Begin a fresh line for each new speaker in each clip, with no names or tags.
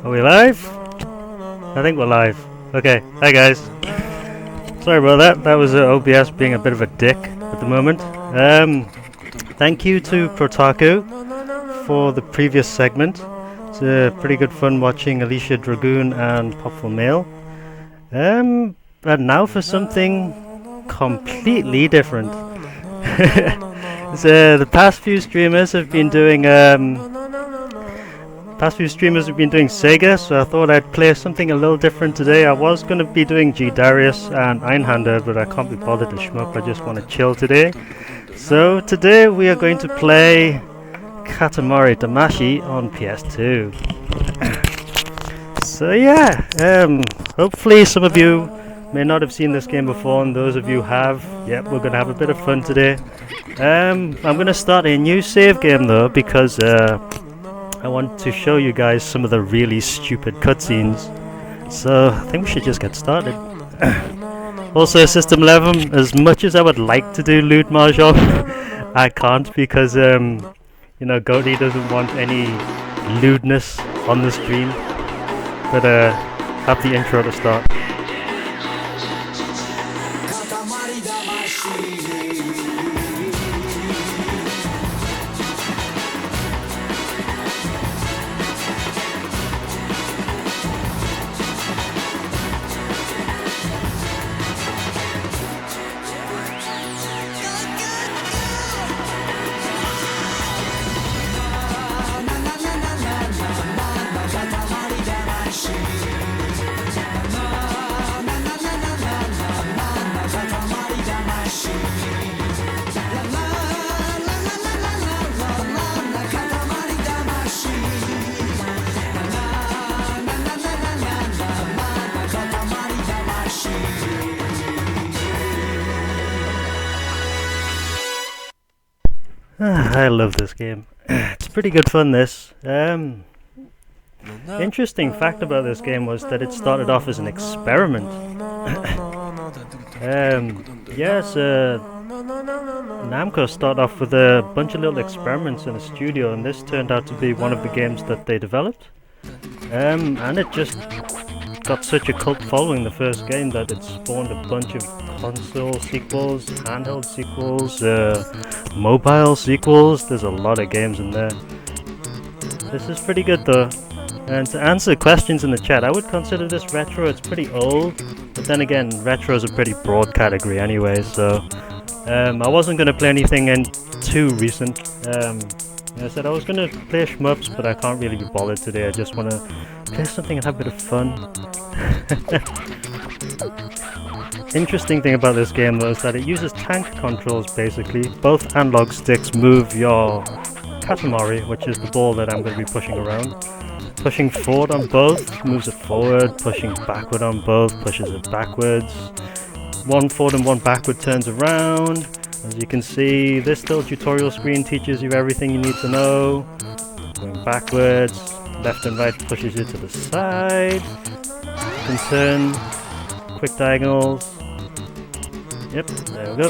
Are we live? I think we're live. Okay, hi guys. Sorry about that. That was OBS being a bit of a dick at the moment. Thank you to Protaku for the previous segment. It's pretty good fun watching Alicia Dragoon and Popful Mail. And now for something completely different. So the past few streamers have been doing Sega, so I thought I'd play something a little different today. I was going to be doing Darius and Einhander, but I can't be bothered to shmup. I just want to chill today. So today we are going to play Katamary Damacy on PS2. So yeah, hopefully some of you may not have seen this game before, and those of you have, yep, we're going to have a bit of fun today. I'm going to start a new save game though, because I want to show you guys some of the really stupid cutscenes. So I think we should just get started. Also, System 11, as much as I would like to do loot mahjong, I can't because Goaty doesn't want any lewdness on the stream. But have the intro to start. I love this game. It's pretty good fun, this. Interesting fact about this game was that it started off as an experiment. Namco started off with a bunch of little experiments in a studio, and this turned out to be one of the games that they developed. And it just got such a cult following, the first game, that it spawned a bunch of console sequels, handheld sequels, mobile sequels. There's a lot of games in there. This is pretty good though. And to answer questions in the chat, I would consider this retro. It's pretty old, but then again, retro is a pretty broad category anyway, so I wasn't going to play anything too recent. I said I was going to play shmups, but I can't really be bothered today. I just want to play something and have a bit of fun. Interesting thing about this game though is that it uses tank controls basically. Both analog sticks move your Katamary, which is the ball that I'm going to be pushing around. Pushing forward on both moves it forward, pushing backward on both pushes it backwards. One forward and one backward turns around. As you can see, this little tutorial screen teaches you everything you need to know. Going backwards, left and right pushes you to the side. You can turn, quick diagonals. Yep, there we go.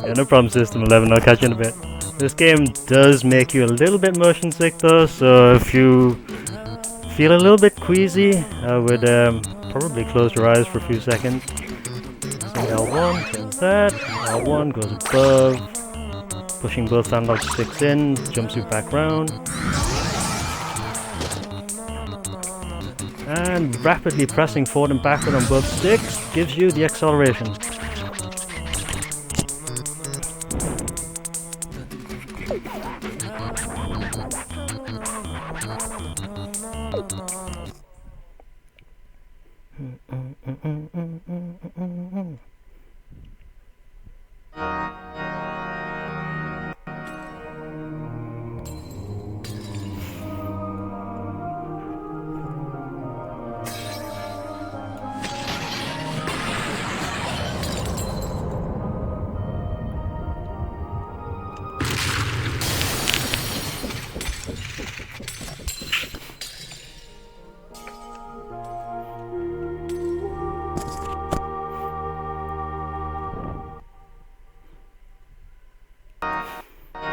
Yeah, no problem, System 11, I'll catch you in a bit. This game does make you a little bit motion sick though, so if you feel a little bit queasy, I would probably close your eyes for a few seconds. So L1, change that, L1 goes above, pushing both analog sticks in, jumps you back round. And rapidly pressing forward and backward on both sticks gives you the acceleration.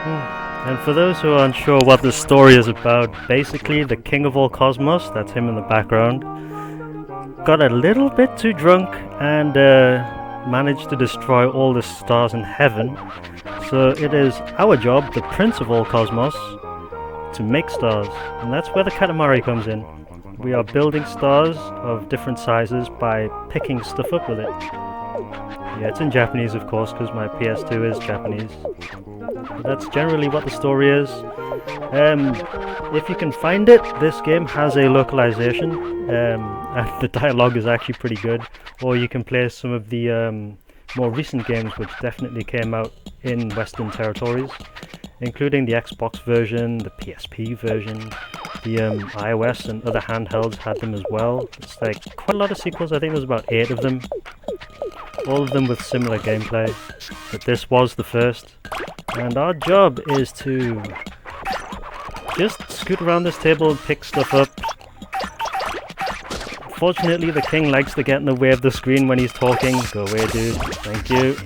And for those who aren't sure what the story is about, basically the king of all cosmos, that's him in the background, got a little bit too drunk and managed to destroy all the stars in heaven. So it is our job, the prince of all cosmos, to make stars. And that's where the Katamary comes in. We are building stars of different sizes by picking stuff up with it. Yeah, it's in Japanese of course, because my PS2 is Japanese. But that's generally what the story is. If you can find it, this game has a localization, and the dialogue is actually pretty good. Or you can play some of the more recent games which definitely came out in Western territories, including the Xbox version, the PSP version, the iOS and other handhelds had them as well. It's like quite a lot of sequels, I think there's about 8 of them. All of them with similar gameplay, but this was the first. And our job is to just scoot around this table and pick stuff up. Fortunately, the king likes to get in the way of the screen when he's talking. Go away, dude. Thank you.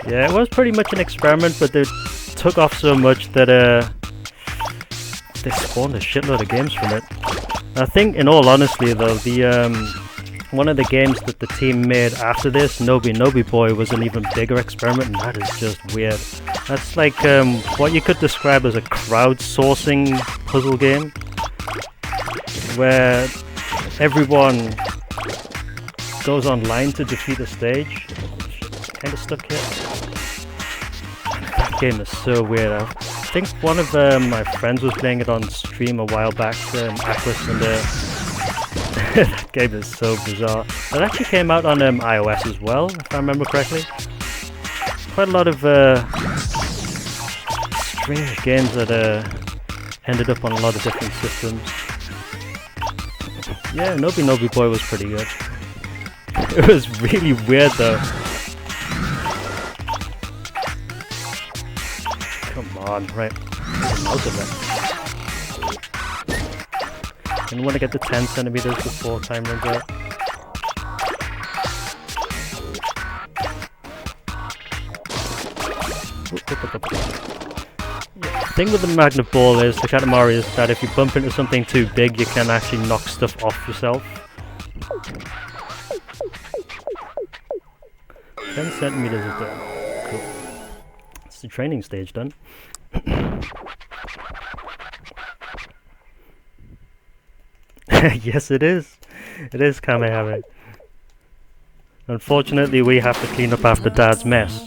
Yeah, it was pretty much an experiment, but they took off so much that they spawned a shitload of games from it. I think, in all honesty though, the one of the games that the team made after this, Nobi Boy, was an even bigger experiment, and that is just weird. That's like what you could describe as a crowdsourcing puzzle game, where everyone goes online to defeat a stage. Kind of stuck here. That game is so weird. I think one of my friends was playing it on stream a while back, Icarus, and that game is so bizarre. It actually came out on iOS as well, if I remember correctly. Quite a lot of strange games that ended up on a lot of different systems. Yeah, Nobi Boy was pretty good. It was really weird though. Come on, right. Out of it. And want to get to 10 centimeters before time runs out. The thing with the magnet ball is, the Katamary, is that if you bump into something too big, you can actually knock stuff off yourself. 10 centimeters is done. Cool. It's the training stage done. Yes, it is. It is Kamehameha. Unfortunately, we have to clean up after Dad's mess.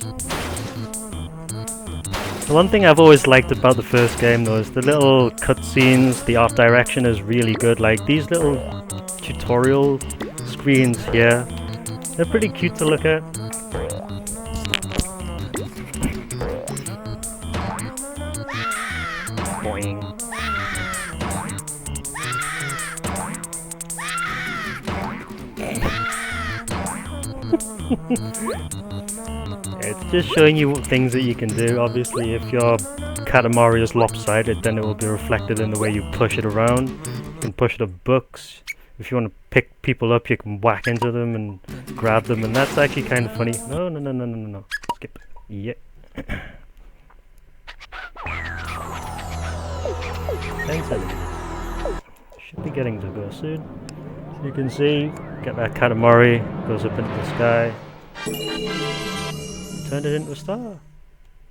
The one thing I've always liked about the first game though is the little cutscenes, the art direction is really good. Like these little tutorial screens here, they're pretty cute to look at. Boing. It's just showing you things that you can do. Obviously, if your Katamary is lopsided, then it will be reflected in the way you push it around. You can push it up books. If you want to pick people up, you can whack into them and grab them, and that's actually kind of funny. No. Skip. Yeah. 10 centimeters. Should be getting to go soon. So you can see, get that Katamary, goes up into the sky. Turned it into a star.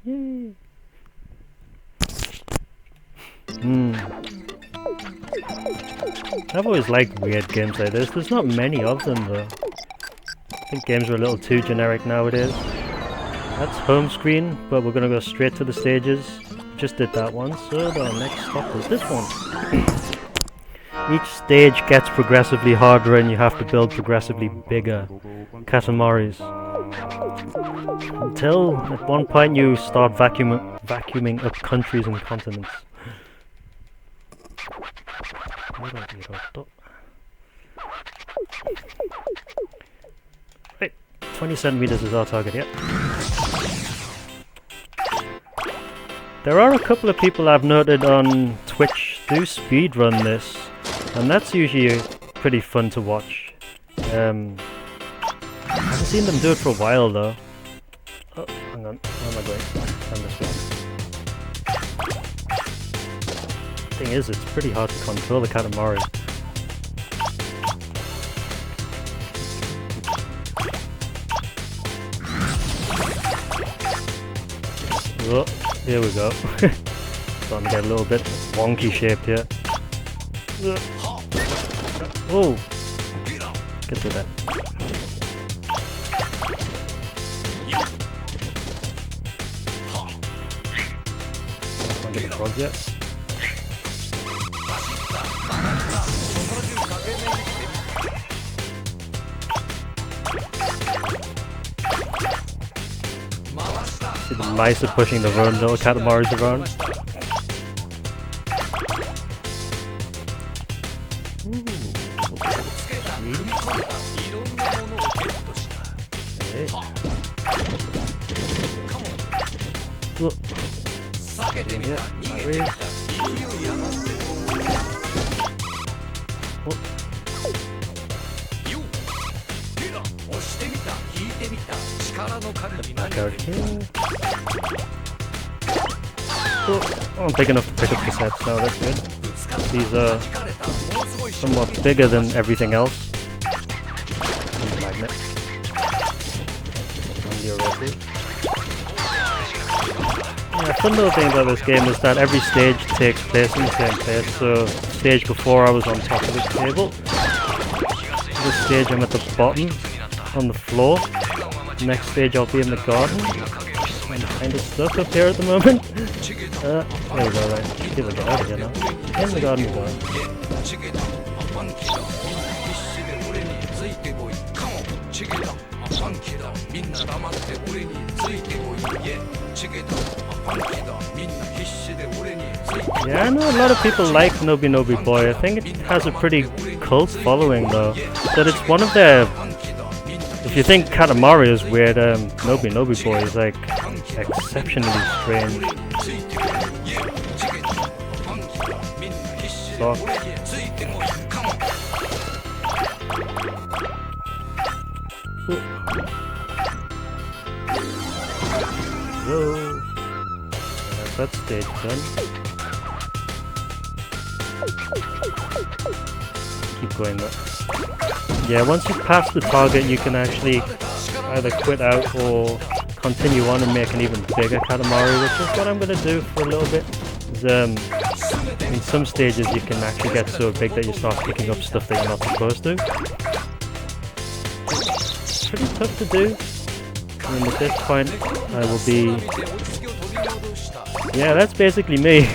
Yay! I've always liked weird games like this. There's not many of them though. I think games are a little too generic nowadays. That's home screen, but we're gonna go straight to the stages. Just did that one, so the next stop is this one. Each stage gets progressively harder and you have to build progressively bigger Katamaries. Until at one point you start vacuuming up countries and continents. Right, 20 centimeters is our target, yeah. There are a couple of people I've noted on Twitch do speedrun this, and that's usually pretty fun to watch. I haven't seen them do it for a while though. Oh, hang on. Where am I going? I'm this one. Thing is, it's pretty hard to control the Katamary. Oh, here we go. Starting to get a little bit wonky shaped here. Oh! Get to that. Can't get the frog yet. See the mice are pushing the little Katamaris around. Look. In here. Back out here. Oh, I'm big enough to pick up the sets now, that's good. These are somewhat bigger than everything else. And the magnet. And the already. Yeah, a fun little thing about this game is that every stage takes place in the same place. So, stage before I was on top of the table. This stage I'm at the bottom, on the floor. Next stage I'll be in the garden. I'm kind of stuck up here at the moment. There we go, right. See if I get out of here now. In the garden we go. Yeah, I know a lot of people like Nobi Nobi Boy. I think it has a pretty cult following though. But it's one of their... If you think Katamary is weird, Nobi Nobi Boy is like exceptionally strange. So, Whoa. That's stage done. Keep going though. Yeah, once you pass the target you can actually either quit out or continue on and make an even bigger Katamary, which is what I'm going to do for a little bit. In some stages you can actually get so big that you start picking up stuff that you're not supposed to. It's pretty tough to do. I mean, at this point I will be... Yeah, that's basically me.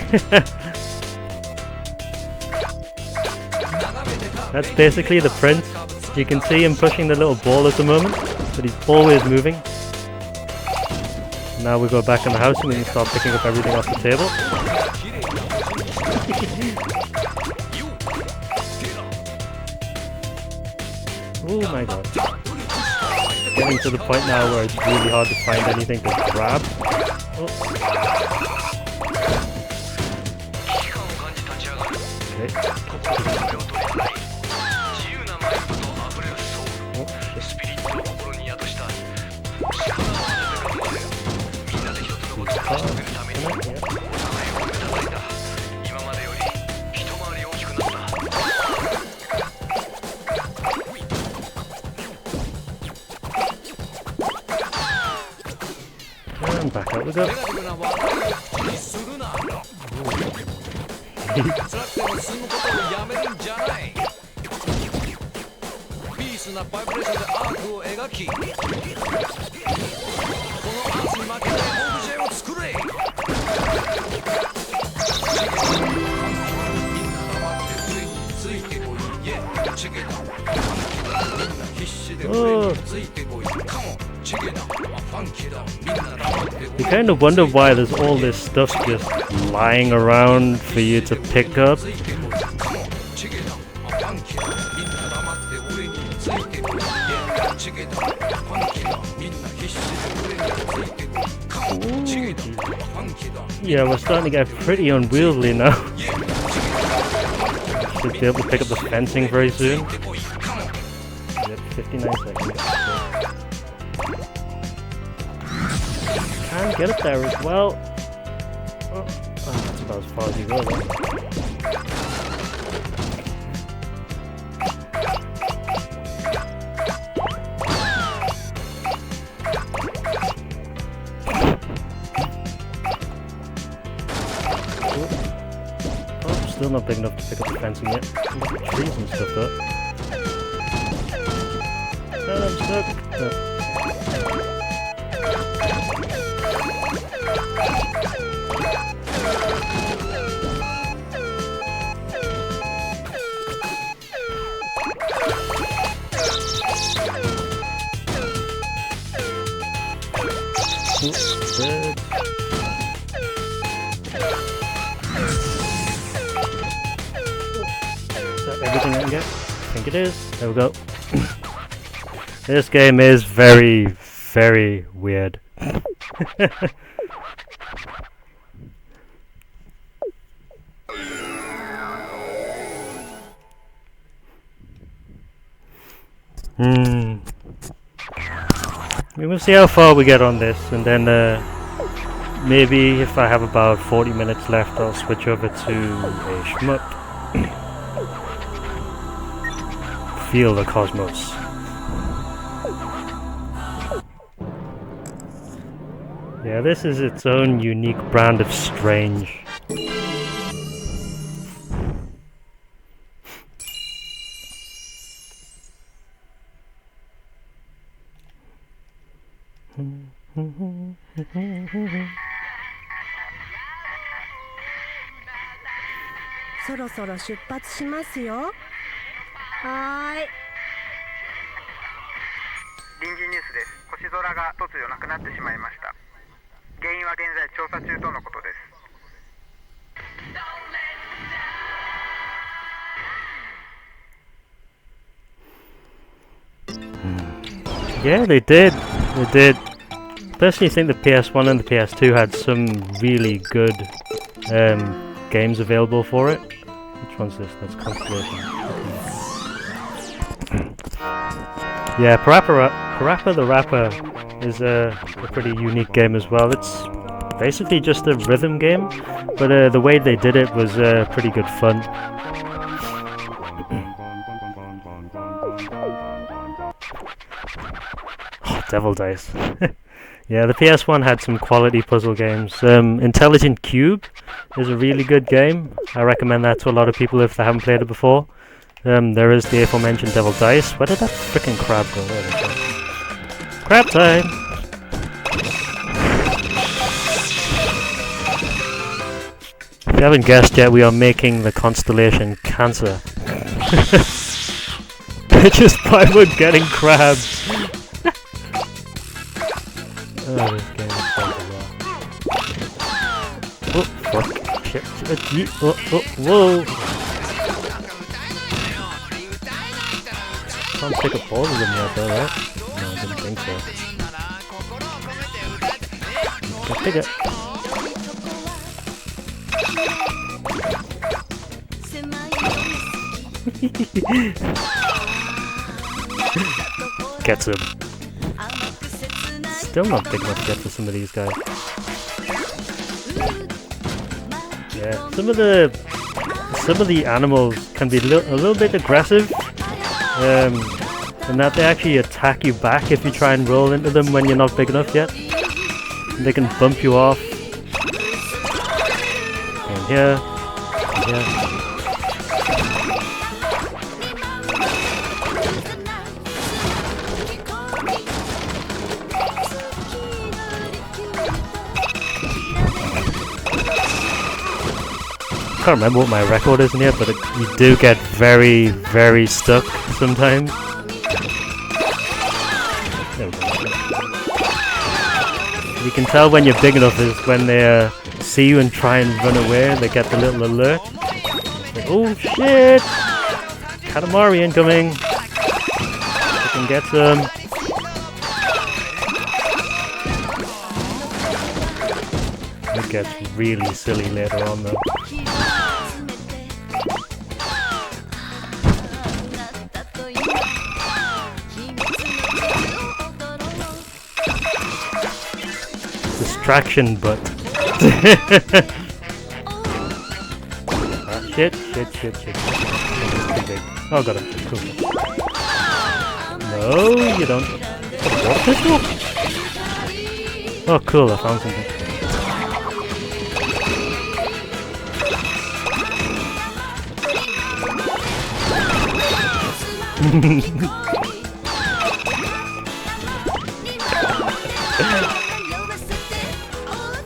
That's basically the prince. You can see him pushing the little ball at the moment, but he's always moving. Now we go back in the house and we can start picking up everything off the table. Oh my god. Getting to the point now where it's really hard to find anything to grab. Oh. And back out we go. Oh. You kind of wonder why there's all this stuff just lying around for you to pick up. Yeah, we're starting to get pretty unwieldy now. Should be able to pick up the fencing very soon. Yep, 59 seconds. can get it there as well. Oh, that's about as far as you go though. Oh, still not big enough to pick up the fencing yet. Trees and stuff though. Oh, I'm stuck. Oh. Dead. Is that everything I can get? I think it is. There we go. This game is very, very weird. We will see how far we get on this, and then maybe if I have about 40 minutes left, I'll switch over to a shmup. Feel the cosmos. Yeah, this is its own unique brand of strange.
そろそろ出発しますよ。はーい。
臨時ニュースです。星空が突如なくなってしまいました。原因は現在調査中とのことです。
Yeah, they did. They did. Personally, think the PS1 and the PS2 had some really good games available for it. Which one's this? That's Constellation. Yeah, Parappa the Rapper is a pretty unique game as well. It's basically just a rhythm game, but the way they did it was pretty good fun. Oh, Devil Dice. Yeah, the PS1 had some quality puzzle games. Intelligent Cube is a really good game. I recommend that to a lot of people if they haven't played it before. There is the aforementioned Devil Dice. Where did that frickin' crab go? There we go. Crab time! If you haven't guessed yet, we are making the constellation Cancer. Just by getting crabs. Oh, this game is so bizarre. Oh, fuck. Shit. Oh, whoa! Can't pick up all of them yet, though, right? No, I didn't think so. Let's pick it. Gets him. Still not big enough yet for some of these guys. Yeah, some of the animals can be a little bit aggressive, and that they actually attack you back if you try and roll into them when you're not big enough yet. And they can bump you off. And here, and here. I can't remember what my record is in here, but you do get very, very stuck sometimes. There we go. You can tell when you're big enough is when they see you and try and run away. They get the little alert. Like, oh shit! Katamary incoming! I can get some. It gets really silly later on though. distraction, but shit. Oh, got him. Cool. No, you don't. What pistol? Oh, cool, I found something.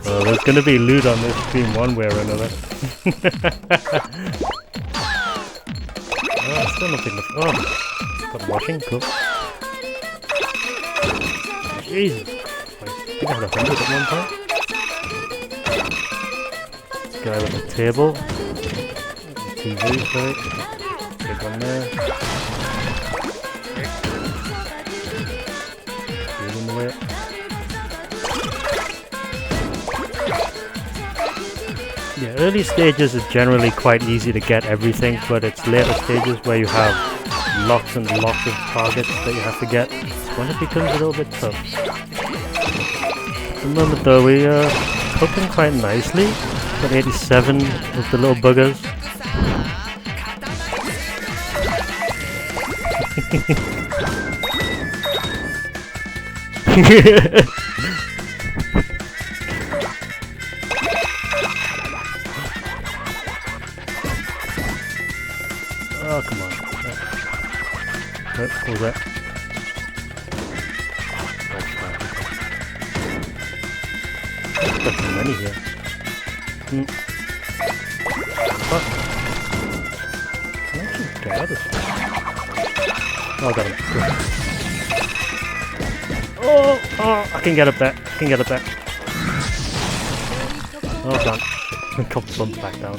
Well, there's gonna be loot on this stream one way or another. Oh, still nothing left. Oh, got washing, cool. Jesus Christ. I think I had 100 at one point. This guy with the table. TV, sorry. Big one there. He's in the way. Yeah, early stages is generally quite easy to get everything, but it's later stages where you have lots and lots of targets that you have to get when it becomes a little bit tough. At the moment though, we are cooking quite nicely. Got 87 of the little buggers. Oh, come on. What was that? There's got too many here. What? Can I actually get out of this? Oh, I got him. Cool. Oh, I can get up there. I can get up there. Oh, I can't. I got bumped back down.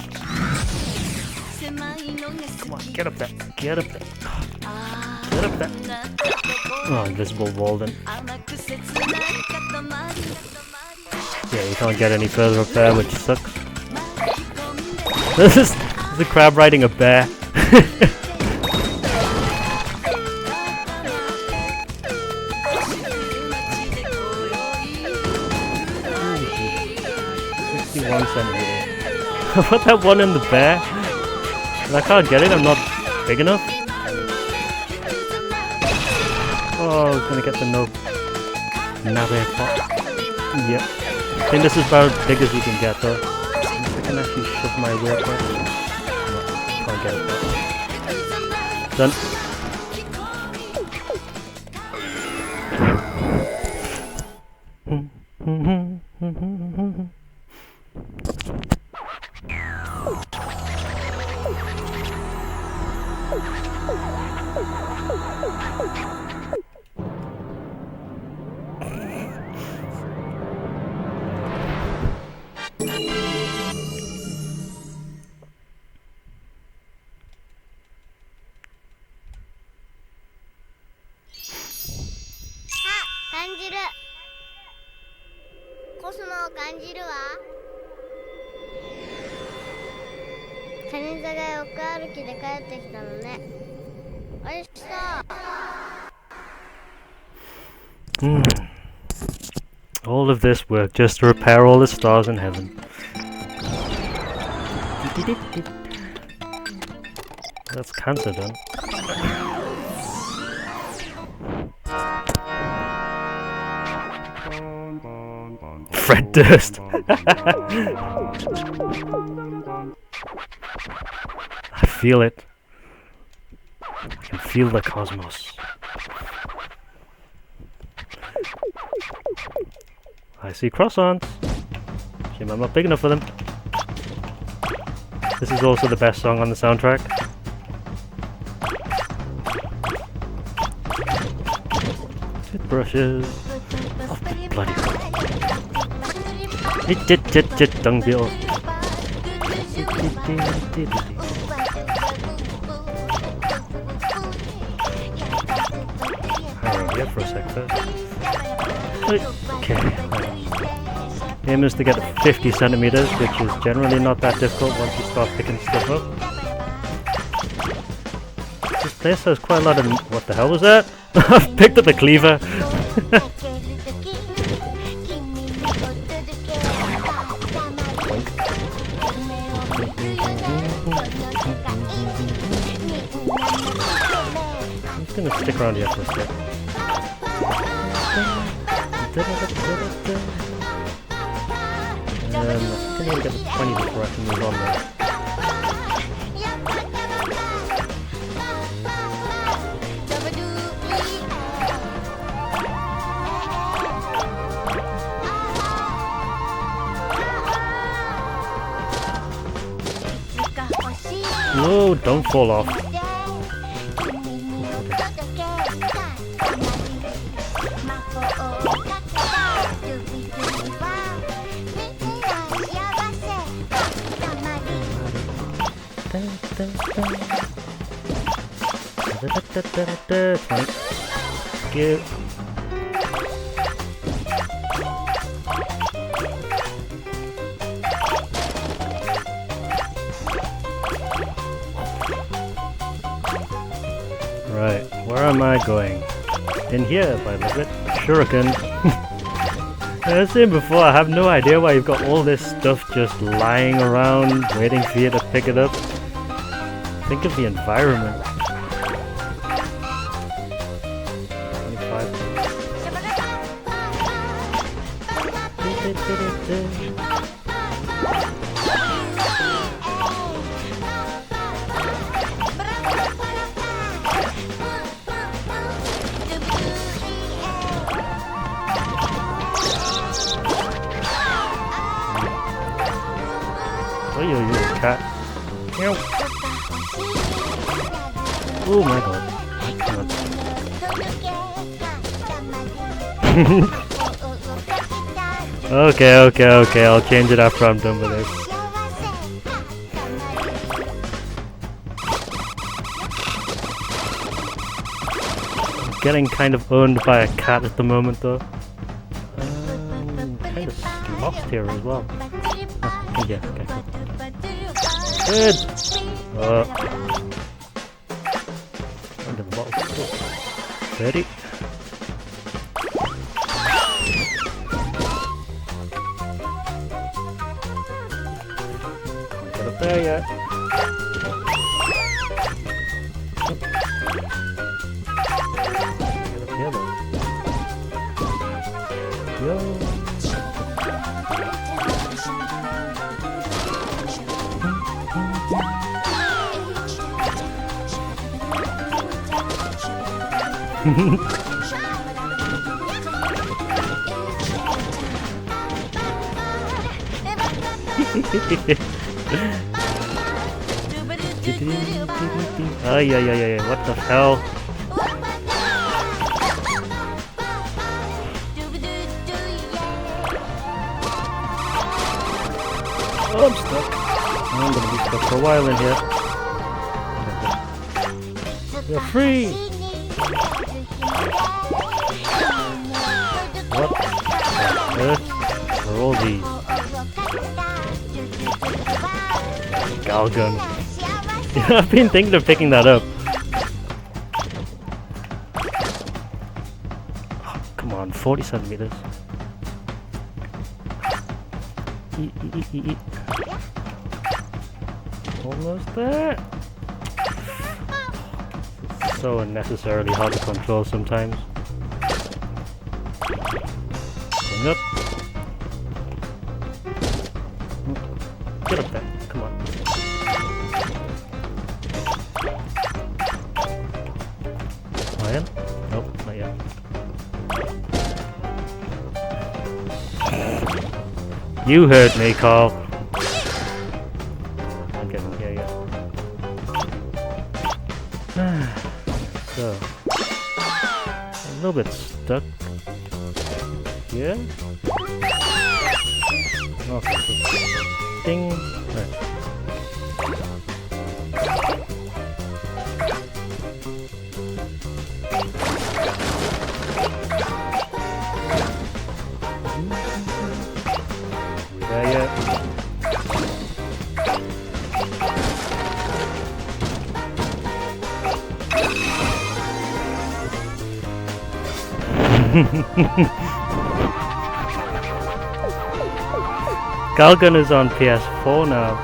Come on, get up there. Get up there. Get up there. Oh, invisible wall then. Yeah, you can't get any further up there, which sucks. This is the crab riding a bear. 61 centimeters. I put that one in the bear. And I can't get it, I'm not big enough. Oh, I was gonna get the Nabe pot. Yep. I think this is about as big as you can get though. I can actually shove my way up there. No, can't get it there. Done. All of this work just to repair all the stars in heaven. That's cancer done. Fred Durst. I feel it. I can feel the cosmos. I see croissants. Shame I'm not big enough for them. This is also the best song on the soundtrack. Toothbrushes. Off the bloody dung beetle. Hang on here for a sec first. Okay. Aim is to get 50 centimeters, which is generally not that difficult once you start picking stuff up. This place has quite a lot of... What the hell was that? I've picked up a cleaver! gonna stick around here for a sec. I think I need to get the 20 before I can move on there. Whoa, don't fall off. Give. Right, where am I going? In here, by the look of it. Shuriken. I was saying before, I have no idea why you've got all this stuff just lying around, waiting for you to pick it up. Think of the environment. 25. Oh, you little cat. Meow. Oh my god. Okay, I'll change it after I'm done with this. I'm getting kind of owned by a cat at the moment though. Kind of lost here as well. Oh, yeah, okay, cool. Good! Under the bottle. 30. Get up there yet. Get up here though. Yo! Ay, what the hell? Oh, I'm stuck. I'm gonna be stuck for a while in here. You're free! What on earth are all these? Galgun. I've been thinking of picking that up. Oh, come on, 40 centimeters. Almost there. So unnecessarily hard to control sometimes. Going up. Get up there, come on. Am I in? Nope, not yet. You heard me, Carl. Okay, yeah. So, a little bit stuck. Yeah? Okay, so ding. Right. We there yet? Galgun is on PS4 now.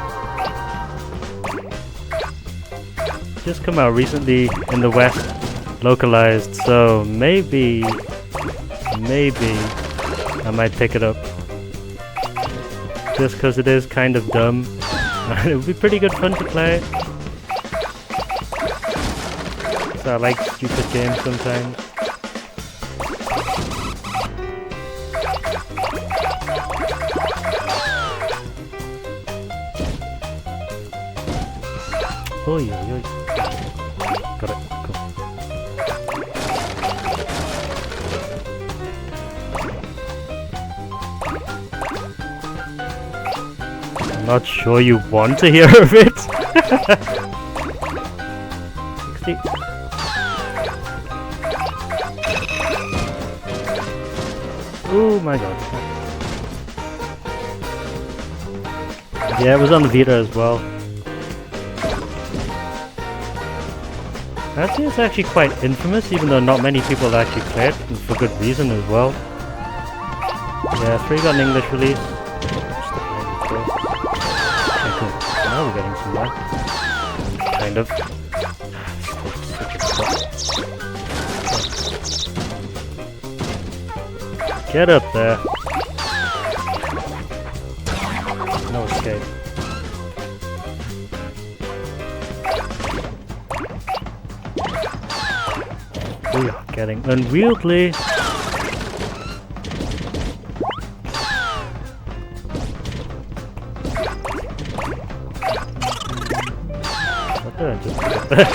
Just come out recently in the West localized, so maybe I might pick it up. Just because it is kind of dumb. It would be pretty good fun to play. So I like stupid games sometimes. Oh yeah. Got it. Cool. I'm not sure you want to hear of it. 60. Oh my god. Yeah, it was on the Vita as well. I'd say it's actually quite infamous, even though not many people actually play it, and for good reason as well. Yeah, 3 got an English release. Okay, cool. Now we're getting somewhere. Kind of. Get up there. No escape. We are getting unwieldy. What did I just get there?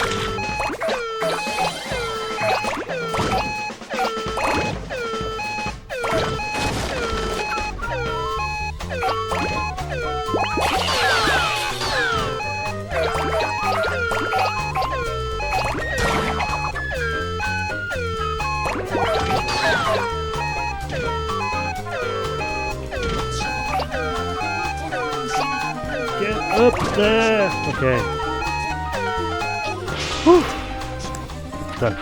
Up there! Okay. Whew. Done.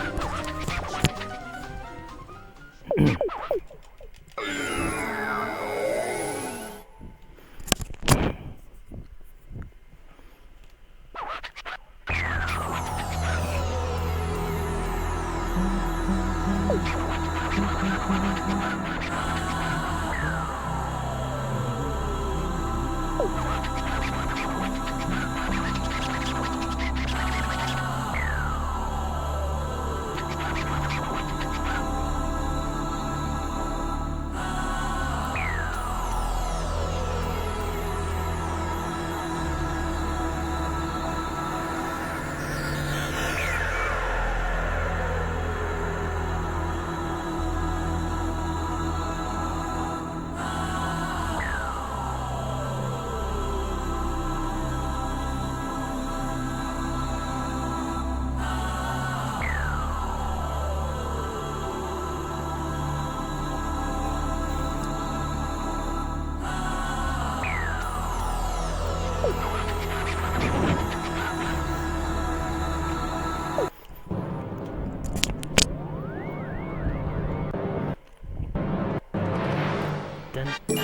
Dun, dun.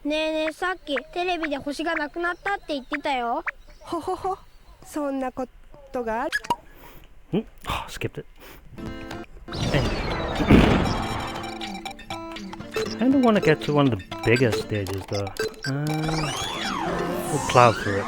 ねえねえ、さっきテレビで星がなくなったって言ってたよ。ほほほ、そんなことがある。
Oh, skipped it. I kind of want to get to one of the bigger stages though. We'll plow through it.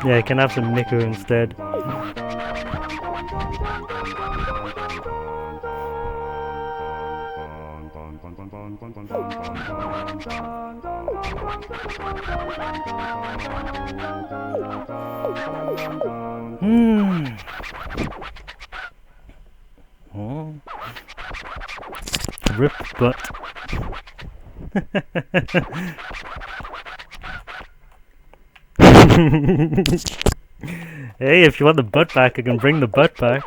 Yeah, you can have some Niku instead. Oh. Rip butt. Hey, if you want the butt back, I can bring the butt back.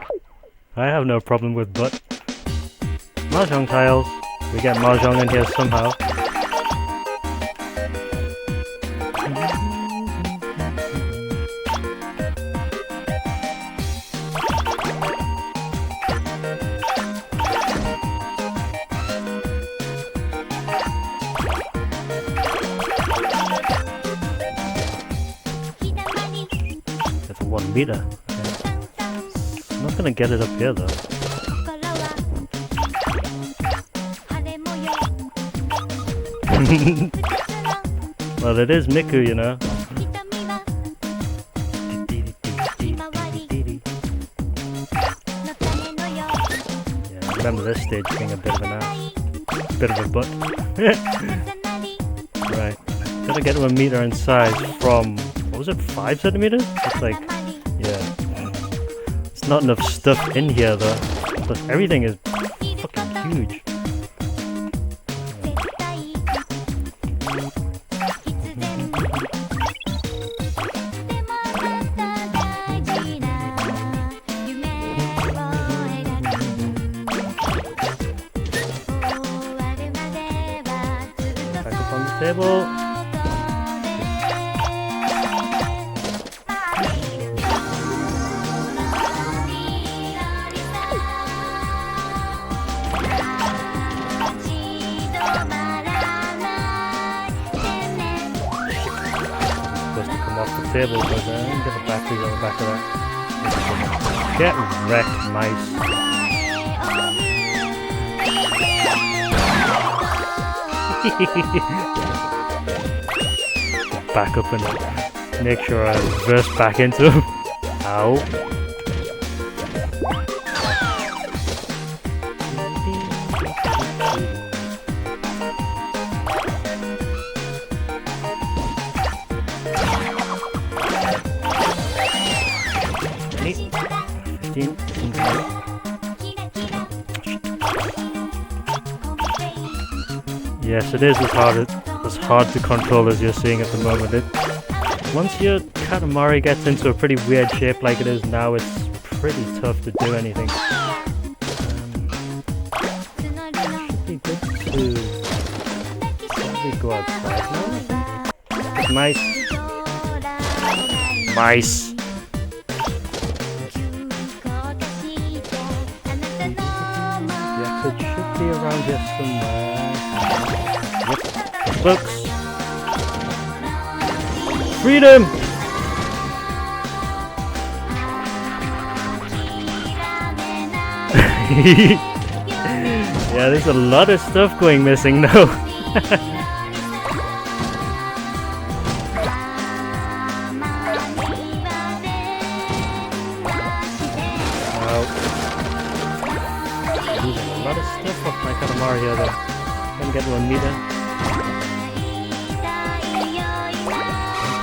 I have no problem with butt. Mahjong tiles. We get Mahjong in here somehow. meter. I'm not gonna get it up here though. Well, it is Miku, you know. Yeah, I remember this stage being a bit of an ass. Bit of a butt. Right. Gotta get to a meter in size from, what was it, 5 centimeters? It's like, yeah. It's not enough stuff in here though. But everything is fucking huge. Back up on the table. Table, but get the batteries on the back of that. Get wrecked, mice. Back up and make sure I reverse back into him. Ow. Yes, it is as hard to control as you're seeing at the moment. Once your Katamary gets into a pretty weird shape like it is now, it's pretty tough to do anything. Should be good to probably go outside now. But mice. Mice. The exit should be around here somewhere. Yep. Books. Freedom! Yeah, there's a lot of stuff going missing now. Losing a lot of stuff off my Katamary here though. Gonna get 1 meter.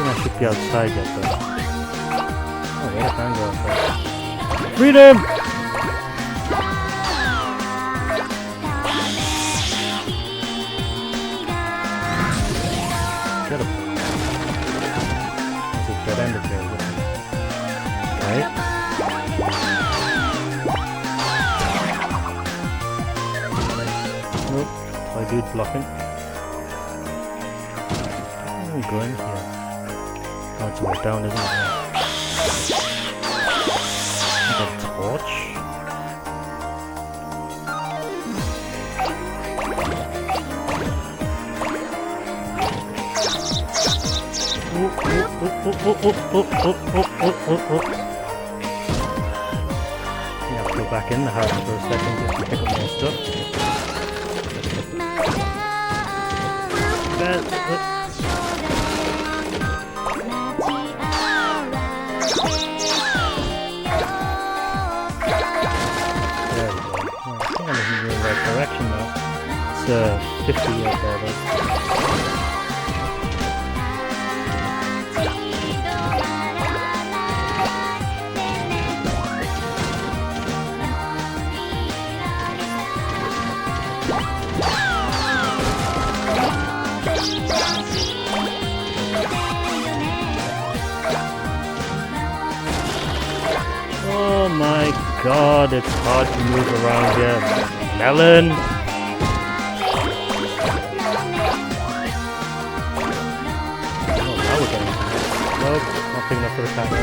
I should be outside yet though. Oh wait, I can go outside. Freedom! Get up. There's a dead end up there. Right? Nope. My dude blocking. I'm going here. Oh, it's way down, isn't it? A torch? I have to go back in the house for a second just to pick up more stuff. Direction now. It's 50 years there though. Oh my god, it's hard to move around here. Melon! Oh, now we're getting it. Nope, not big enough for the camera.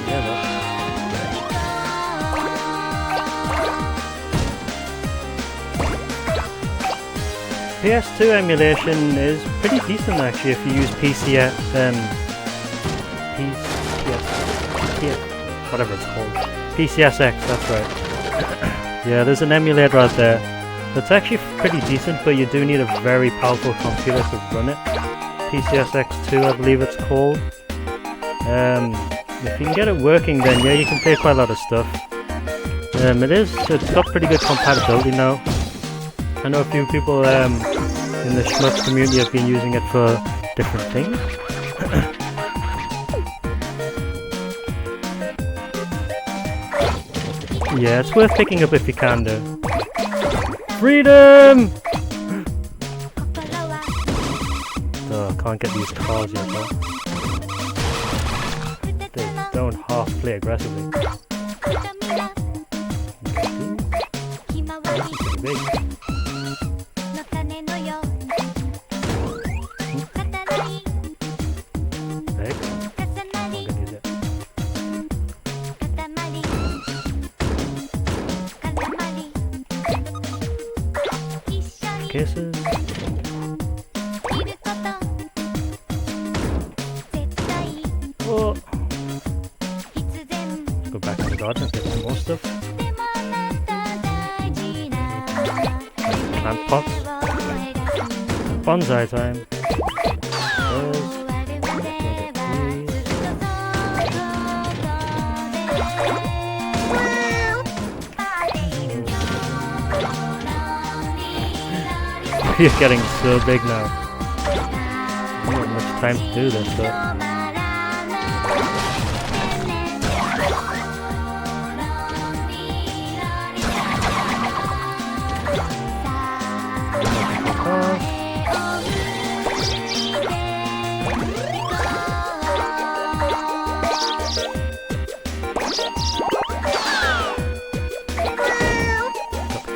Yeah, though. PS2 emulation is pretty decent actually if you use PCS, whatever it's called. PCSX, that's right. Yeah, there's an emulator out there that's actually pretty decent, but you do need a very powerful computer to run it. PCSX2, I believe it's called. If you can get it working, then yeah, you can play quite a lot of stuff. It's got pretty good compatibility now. I know a few people in the shmups community have been using it for different things. Yeah, it's worth picking up if you can do. Freedom! Oh, I can't get these cars yet though. They don't half play aggressively. Big. Kisses. Oh. Go back to the garden and get some more stuff. Plant pots. Bonsai time. You're getting so big now. I don't have much time to do this though.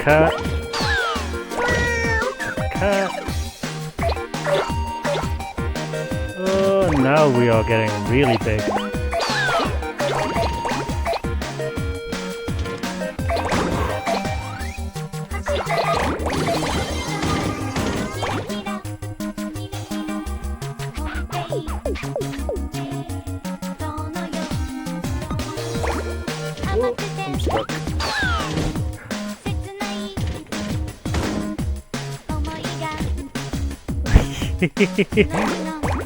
Cat. Oh, now we are getting really big. Oh, I'm stuck.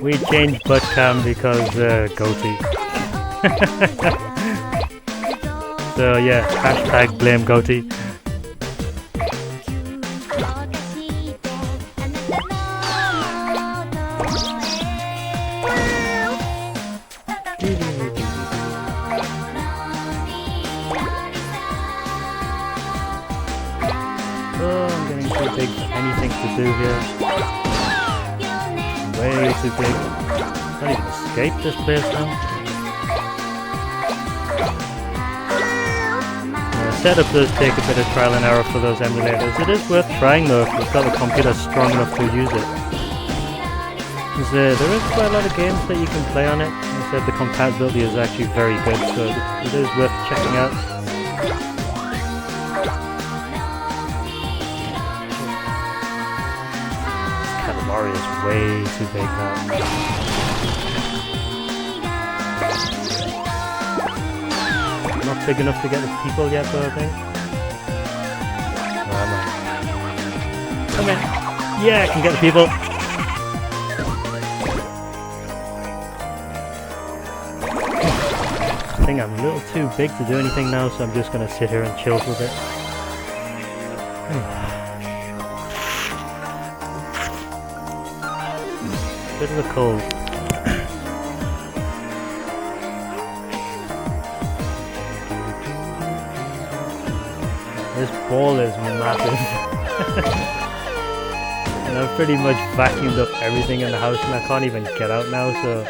We changed butt cam because goatee. So yeah, hashtag blame goatee. Oh, I'm getting too big for anything to do here. Way too big. Can't even escape this place now. Setup does take a bit of trial and error for those emulators. It is worth trying though if you've got a computer strong enough to use it. There is quite a lot of games that you can play on it. As I said, the compatibility is actually very good, so it is worth checking out. Katamary is way too big now. Not big enough to get the people yet though, I think. Where am I? Come in! Yeah, I can get the people! I think I'm a little too big to do anything now, so I'm just gonna sit here and chill for a bit. Bit of a cold. This ball is massive. And I've pretty much vacuumed up everything in the house and I can't even get out now, so...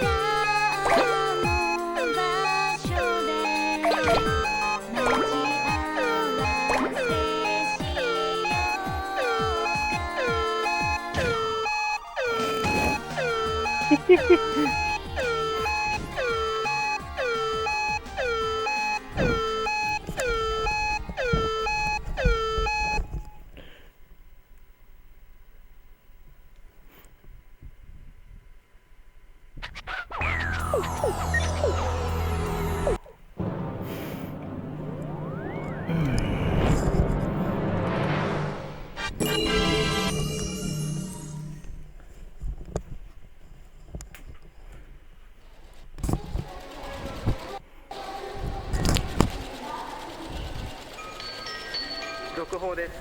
続報です。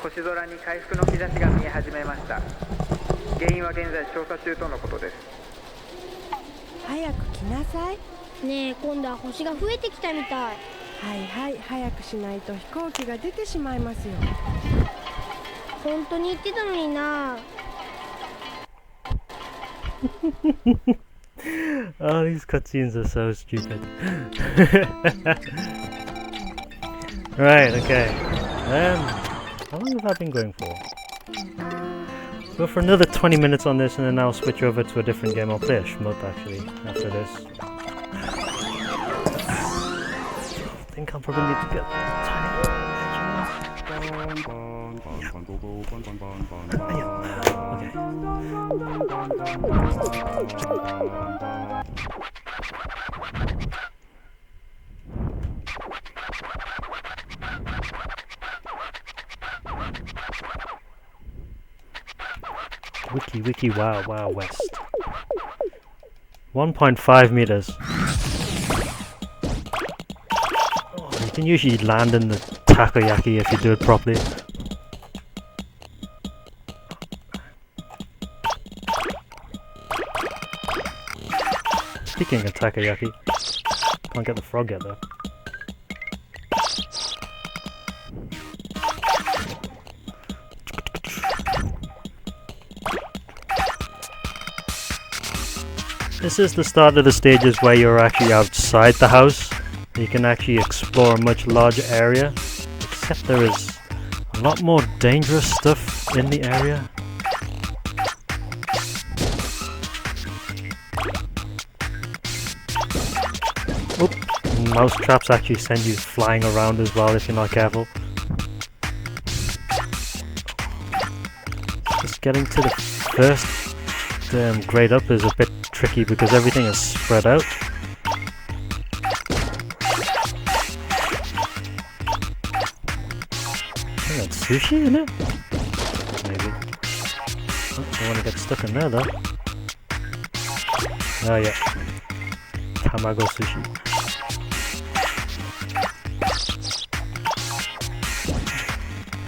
星空に回復の兆しが見え始めました。原因は現在調査中とのことです。
早く来なさい。ねえ、今度は星が増えてきたみたい。はいはい、早くしないと飛行機が出てしまいますよ。本当に言ってたのにな。
Oh, these cutscenes are so stupid. Right, okay. How long have I been going for? Go for another 20 minutes on this and then I'll switch over to a different game. I'll play a shmup actually after this. I think I'll probably need to get tiny. Wiki wow wow west. 1.5 meters. Oh, you can usually land in the takoyaki if you do it properly. Speaking of takoyaki, can't get the frog yet though. This is the start of the stages where you're actually outside the house. You can actually explore a much larger area, except there is a lot more dangerous stuff in the area. Oop, mouse traps actually send you flying around as well if you're not careful. Just getting to the first grade up is a bit tricky because everything is spread out. I think that's sushi, isn't it? Maybe. Oh, don't want to get stuck in there though. Oh yeah. Tamago sushi.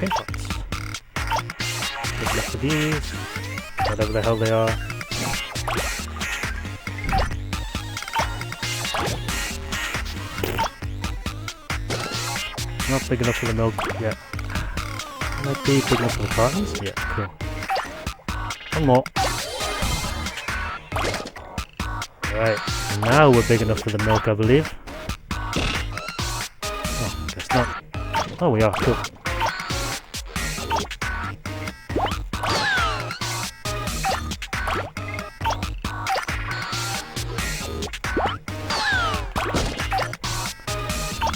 Paint pots. Good luck with these. Whatever the hell they are. Not big enough for the milk yet. Might be big enough for the cartons? Yeah, cool. One more. Right, now we're big enough for the milk, I believe. Oh, guess not. Oh, we are, cool.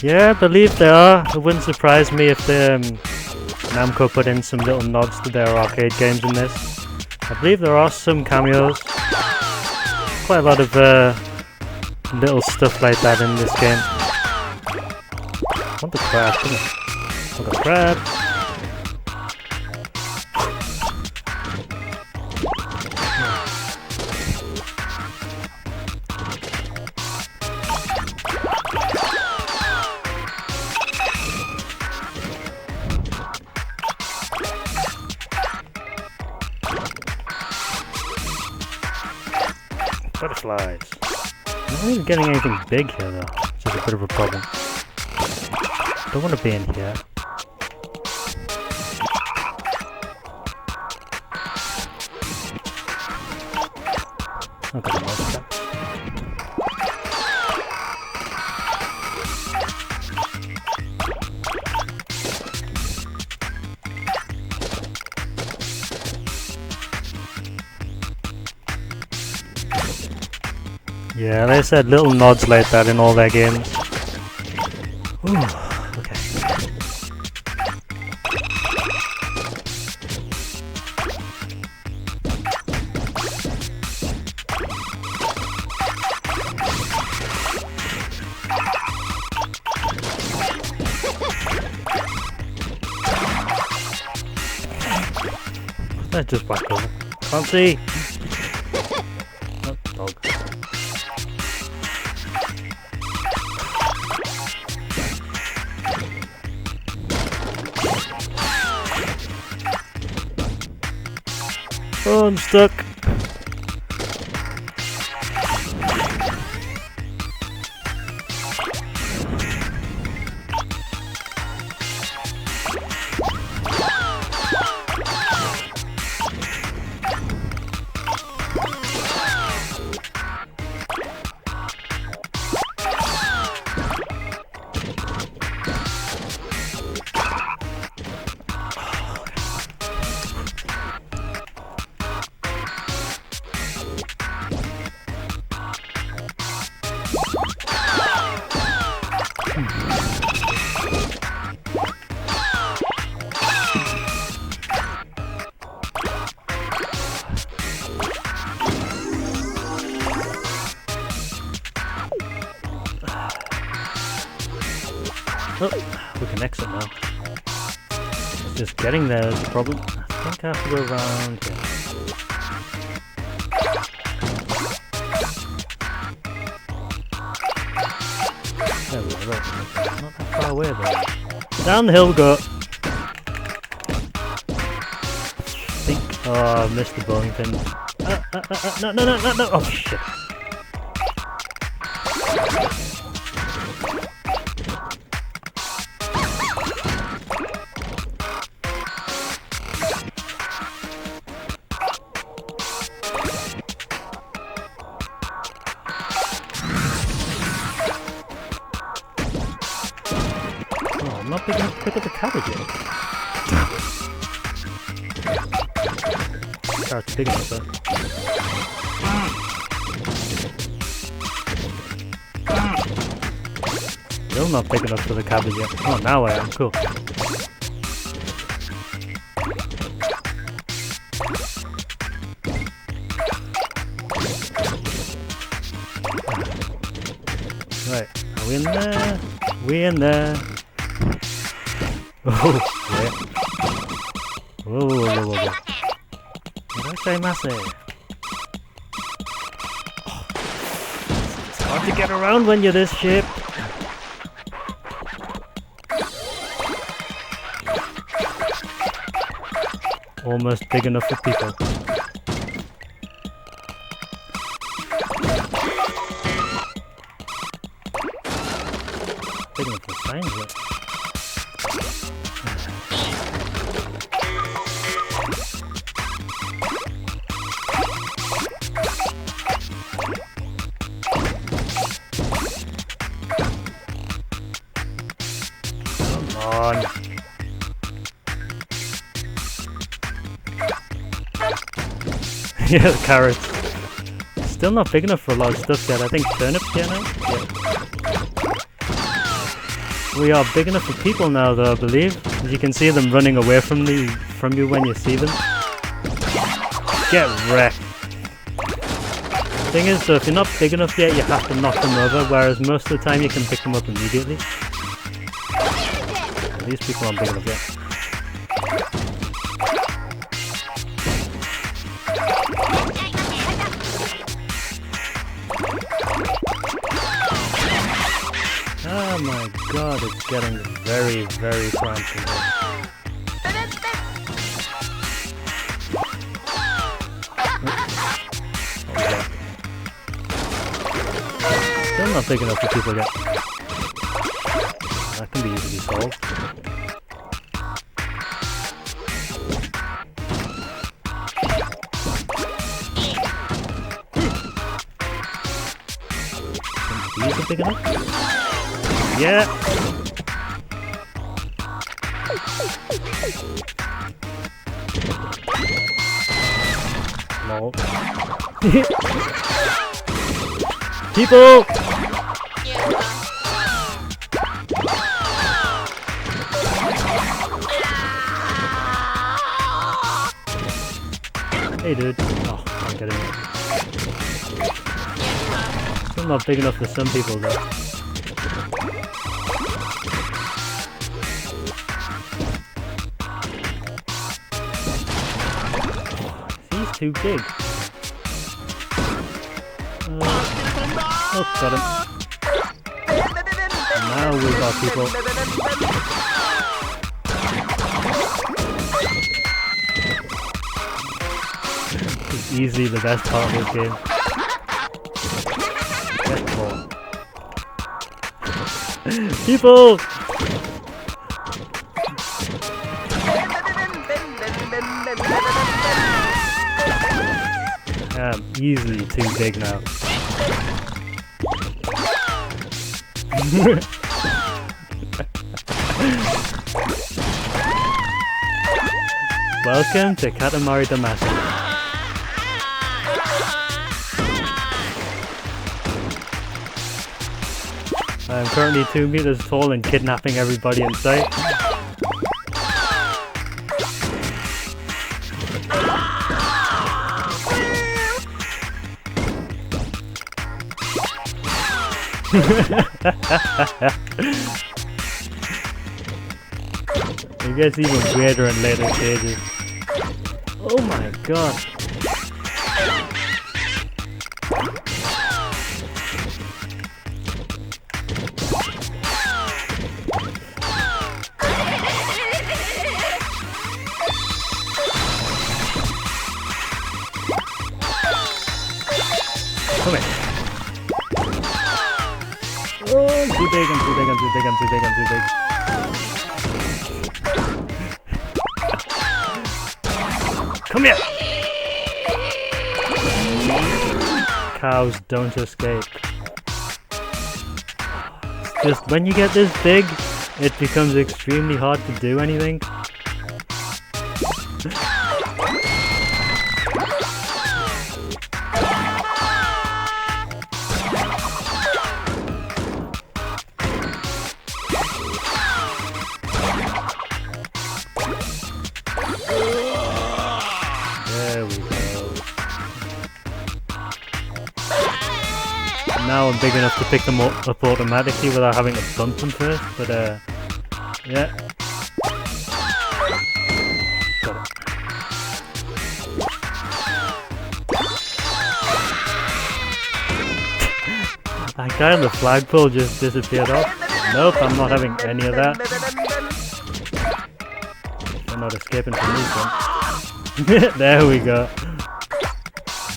Yeah, I believe they are. It wouldn't surprise me if Namco put in some little nods to their arcade games in this. I believe there are some cameos. Quite a lot of little stuff like that in this game. I want the crab, come on. I got the crab. Butterflies. I'm not even getting anything big here though, which is a bit of a problem. Don't want to be in here. I've got a mouse trap. Yeah, they said little nods like that in all their games. Ooh, okay. Let's just back over. Can't see! Oh, dog. Oh, I'm stuck. Oh, we can exit now. It's just getting there is the problem. I think I have to go around here. There we go. Not that far away though. Down the hill we go. Oh, I missed the bowling pin. No. Oh shit. I'm not big enough to pick up the cabbage yet. Carrot's big enough though. Still not big enough for the cabbage yet. Oh, now I am. Cool. Right, are we in there? We in there. Oh, yeah. Whoa. What did I say, Massey? Oh, it's hard to get around when you're this shape. Almost big enough for people. Big enough for signs, though. Yeah, the carrots. Still not big enough for a lot of stuff yet. I think turnips yet now? Yeah. We are big enough for people now though, I believe. As you can see them running away from you when you see them. Get wrecked. Thing is though, if you're not big enough yet, you have to knock them over, whereas most of the time you can pick them up immediately. These people aren't big enough yet. Oh my god, it's getting very, very cramped in here. Still not big enough for people yet. That can be easily solved. These are big enough? Yeah! No. People! Hey dude. Oh, can't get in there. Still not big enough for some people though. Too big. Oh, got him. And now we've got people. easily the best part of this game. Get caught. People! I'm easily too big now. Welcome to Katamary Damacy. I'm currently 2 meters tall and kidnapping everybody in sight. It gets even weirder in later stages. Oh my god. Come here. Oh, I'm too big, I'm too big, I'm too big, I'm too big, I'm too big. Come here! Cows don't escape. Just when you get this big, it becomes extremely hard to do anything. There we go. Now I'm big enough to pick them up automatically without having to bump them first, but yeah. Got it. That guy on the flagpole just disappeared off. Nope, I'm not having any of that. I'm not escaping from these ones. There we go.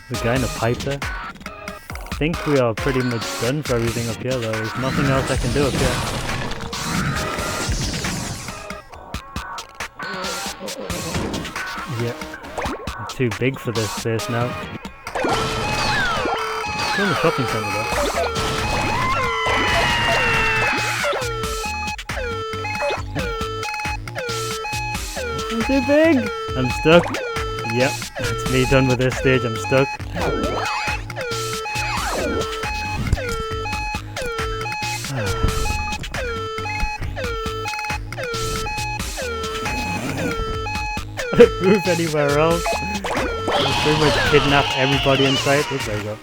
The guy in the pipe there. I think we are pretty much done for everything up here though. There's nothing else I can do up here. Yeah. I'm too big for this space now. Still in the shopping centre though. I'm too big! I'm stuck. Yep, it's me done with this stage, I'm stuck. Move anywhere else. Just pretty much kidnap everybody in sight. Oh, there you go.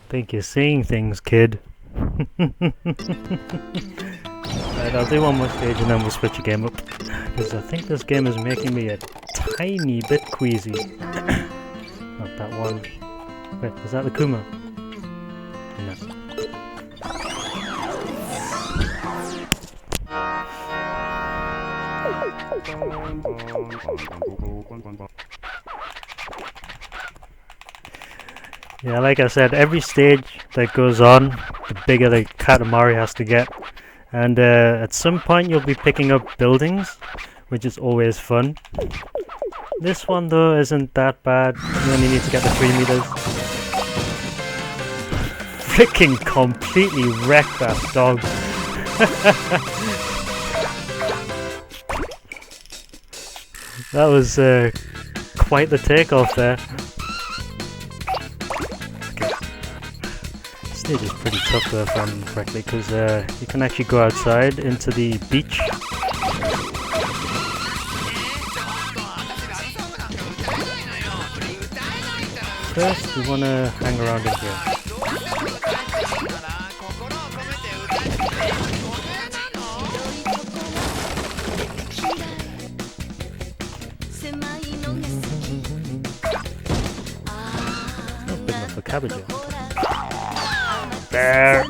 Think you're seeing things, kid. Right, I'll do one more stage and then we'll switch the game up. Because I think this game is making me a tiny bit queasy. Not that one. Wait, is that the Kuma? No. Yeah, like I said, every stage that goes on, the bigger the Katamary has to get. And at some point you'll be picking up buildings, which is always fun. This one though isn't that bad, you only need to get the 3 meters. freaking completely wrecked that dog. That was quite the takeoff there. Okay. This stage is pretty tough though, if I remember correctly, because you can actually go outside into the beach. First, we want to hang around in here. Not big enough for cabbage yet. Bear!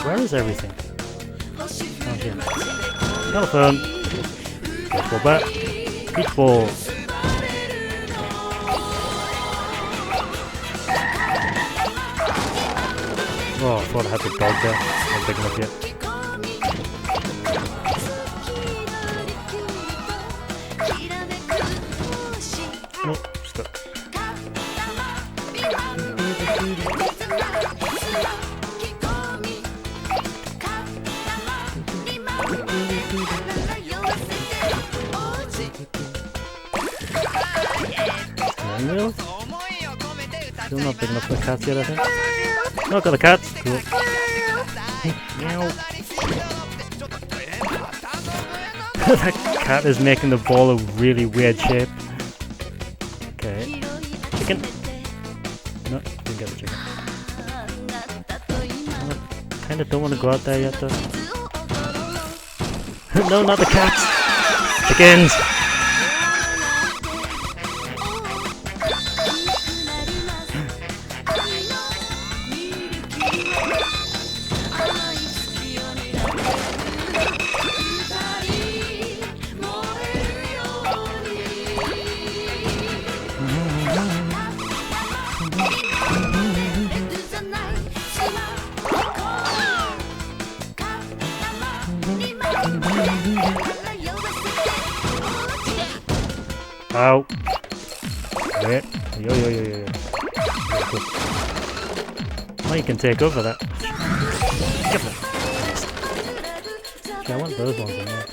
Where is everything? Oh, here. Telephone! Baseball bat! Beach ball! Oh, I thought I had the dog there. Not big enough yet. Oh, stuck. Wheel? Still not big enough for the cats yet, I think. Oh, got the cats. Cool. Meow. That cat is making the ball a really weird shape. Okay. Chicken. No, didn't get the chicken. Kinda don't want to go out there yet though. No, not the cats! Chickens! Ow! Wait. Yo. Cool. Oh, you can take over that. Give them. Okay, I want those ones in there.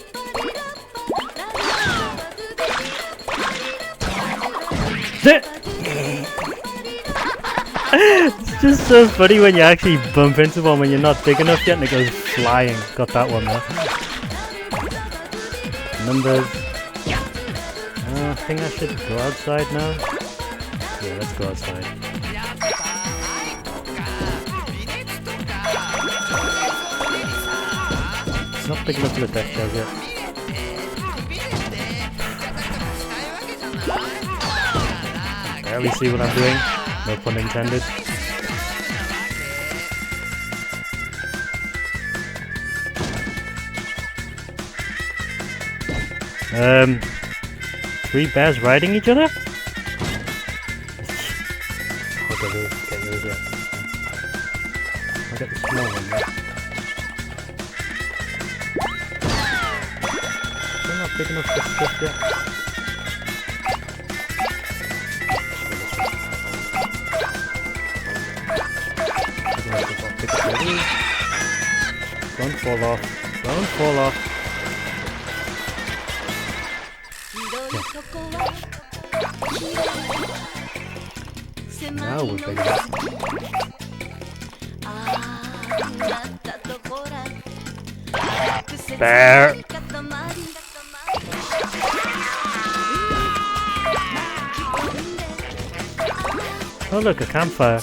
It's just so funny when you actually bump into one when you're not big enough yet and it goes flying. Got that one there. Numbers. I think I should go outside now. Yeah, let's go outside. It's not big enough for the deck chairs yet. Barely see what I'm doing. No pun intended. Three bears riding each other? I'll get those yet. I'll get the small one there. They're not big enough for stuff yet. Don't fall off. Don't fall off. Now we're big enough. Bear! Oh look, a campfire.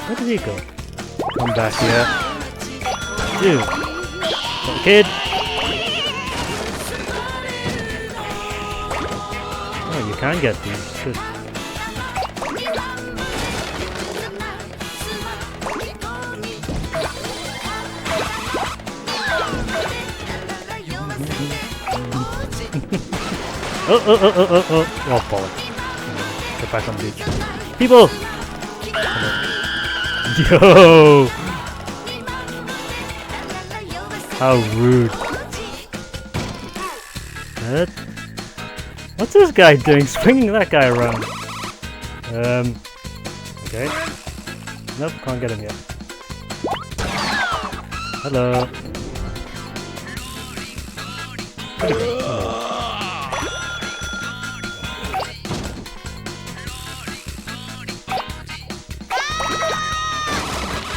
Where did he go? Come back here. Dude! Little kid! Oh, you can get these. Good. Oh, bollocks. Get back on the beach. People! Yo! How rude. What's this guy doing? Swinging that guy around. Okay. Nope, can't get him yet. Hello.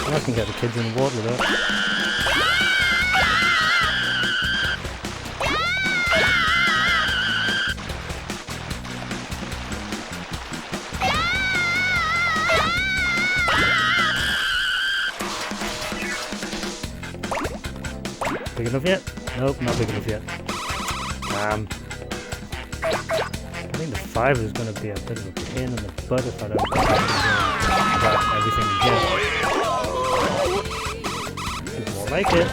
I can get the kids in the water with that. Big enough yet? Nope, not big enough yet. I think the 5 is going to be a bit of a pain in the butt if I don't get everything again. It's more like it.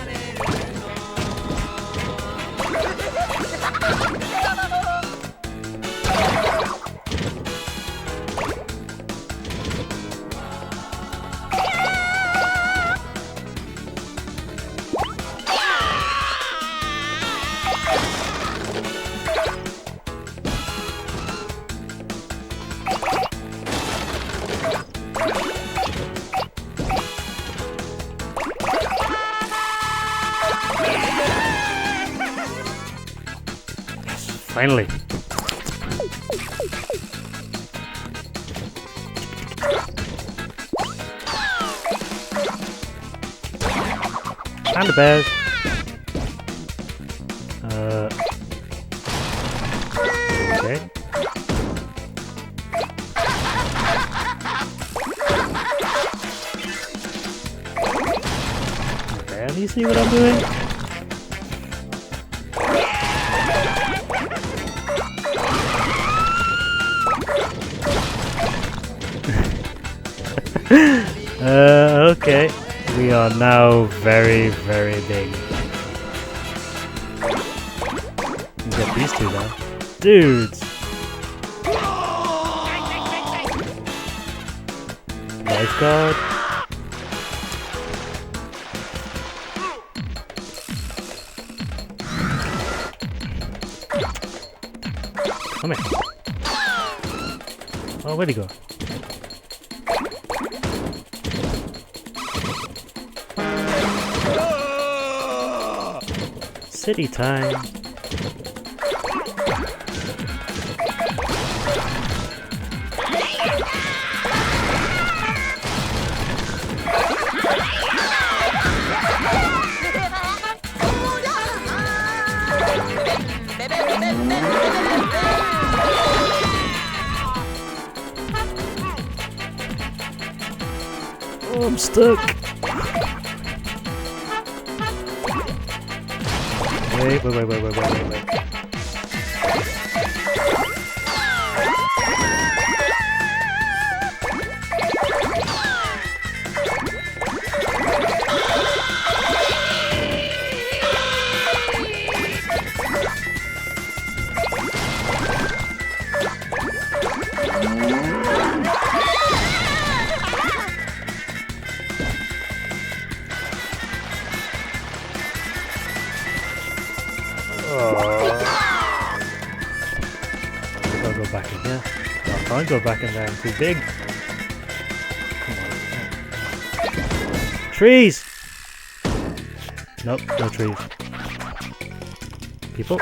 Finally. And the bears. Okay. Barely see what I'm doing? Okay, we are now very, very big. Get these two down. Dudes! Lifeguard. Come here. Oh, where'd he go? City time. Oh, I'm stuck. Wait. I'll go back in here. No, I can't go back in there, I'm too big. Come on. Trees! Nope, no trees. People?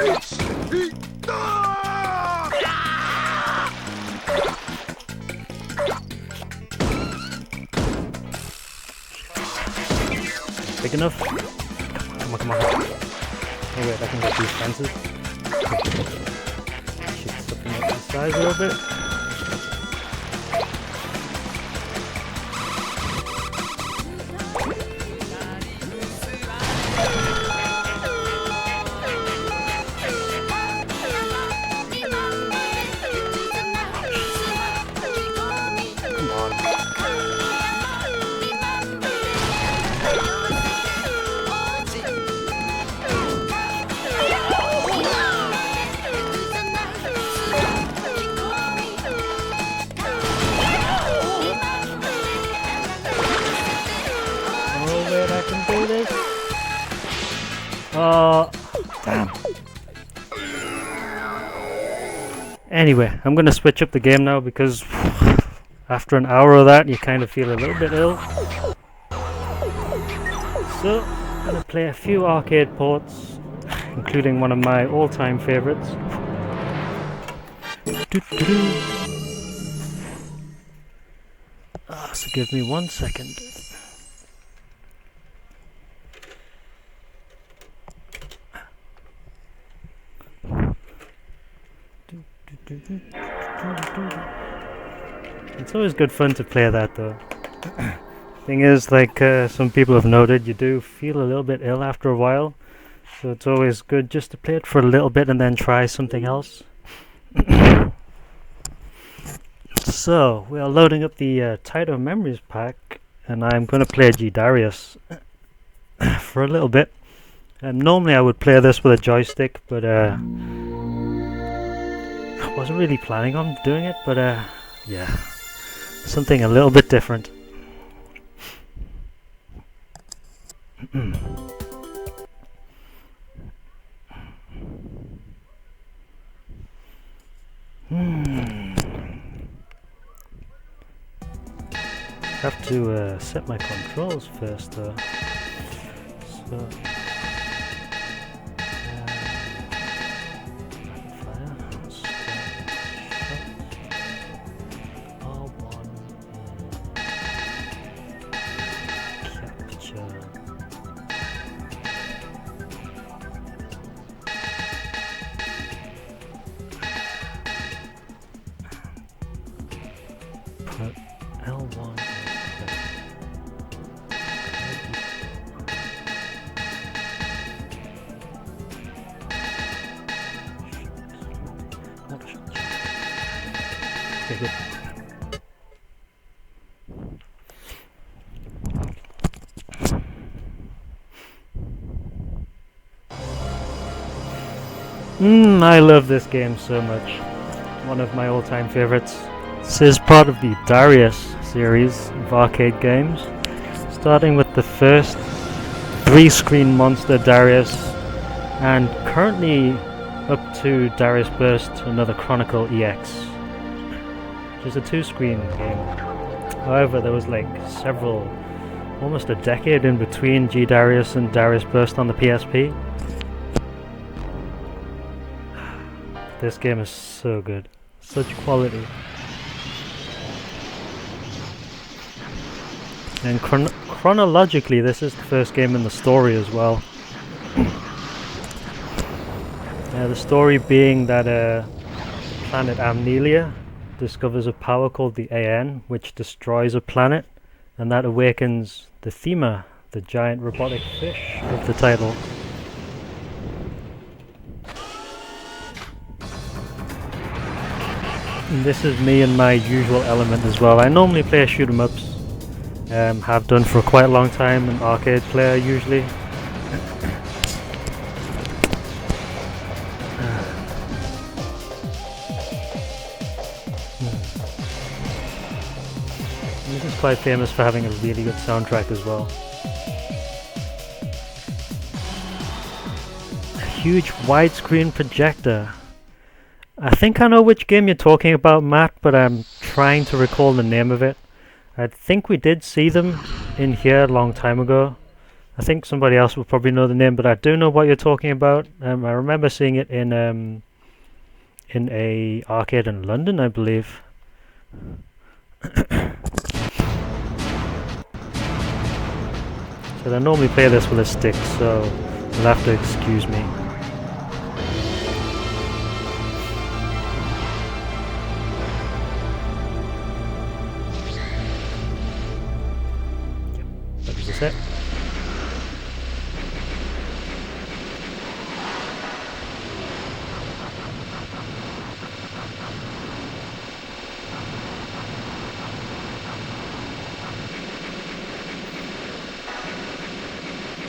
Big enough? Come on. Oh wait, I can get these fences. Shift something up the size a little bit. Anyway, I'm gonna switch up the game now because after an hour of that you kind of feel a little bit ill. So I'm gonna play a few arcade ports, including one of my all-time favorites. So give me 1 second. It's always good fun to play that though. Thing is, like some people have noted, you do feel a little bit ill after a while, so it's always good just to play it for a little bit and then try something else. So we are loading up the Title Memories pack, and I'm going to play Darius for a little bit. Normally I would play this with a joystick, but I wasn't really planning on doing it, but yeah, something a little bit different. Have to set my controls first though. So L1. Okay, good. I love this game so much. One of my all-time favorites. This is part of the Darius series of arcade games, starting with the first 3-screen monster Darius, and currently up to Darius Burst, another Chronicle EX, which is a 2-screen game. However, there was like almost a decade in between Darius and Darius Burst on the PSP. This game is so good, such quality. And chronologically, this is the first game in the story as well. The story being that planet Amnelia discovers a power called the AN, which destroys a planet, and that awakens the Thema, the giant robotic fish of the title. And this is me in my usual element as well. I normally play shoot 'em ups. Have done for quite a long time, an arcade player usually. This is quite famous for having a really good soundtrack as well. A huge widescreen projector. I think I know which game you're talking about, Matt, but I'm trying to recall the name of it. I think we did see them in here a long time ago. I think somebody else will probably know the name, but I do know what you're talking about. I remember seeing it in a arcade in London, I believe. So I normally play this with a stick, so you'll have to excuse me. It.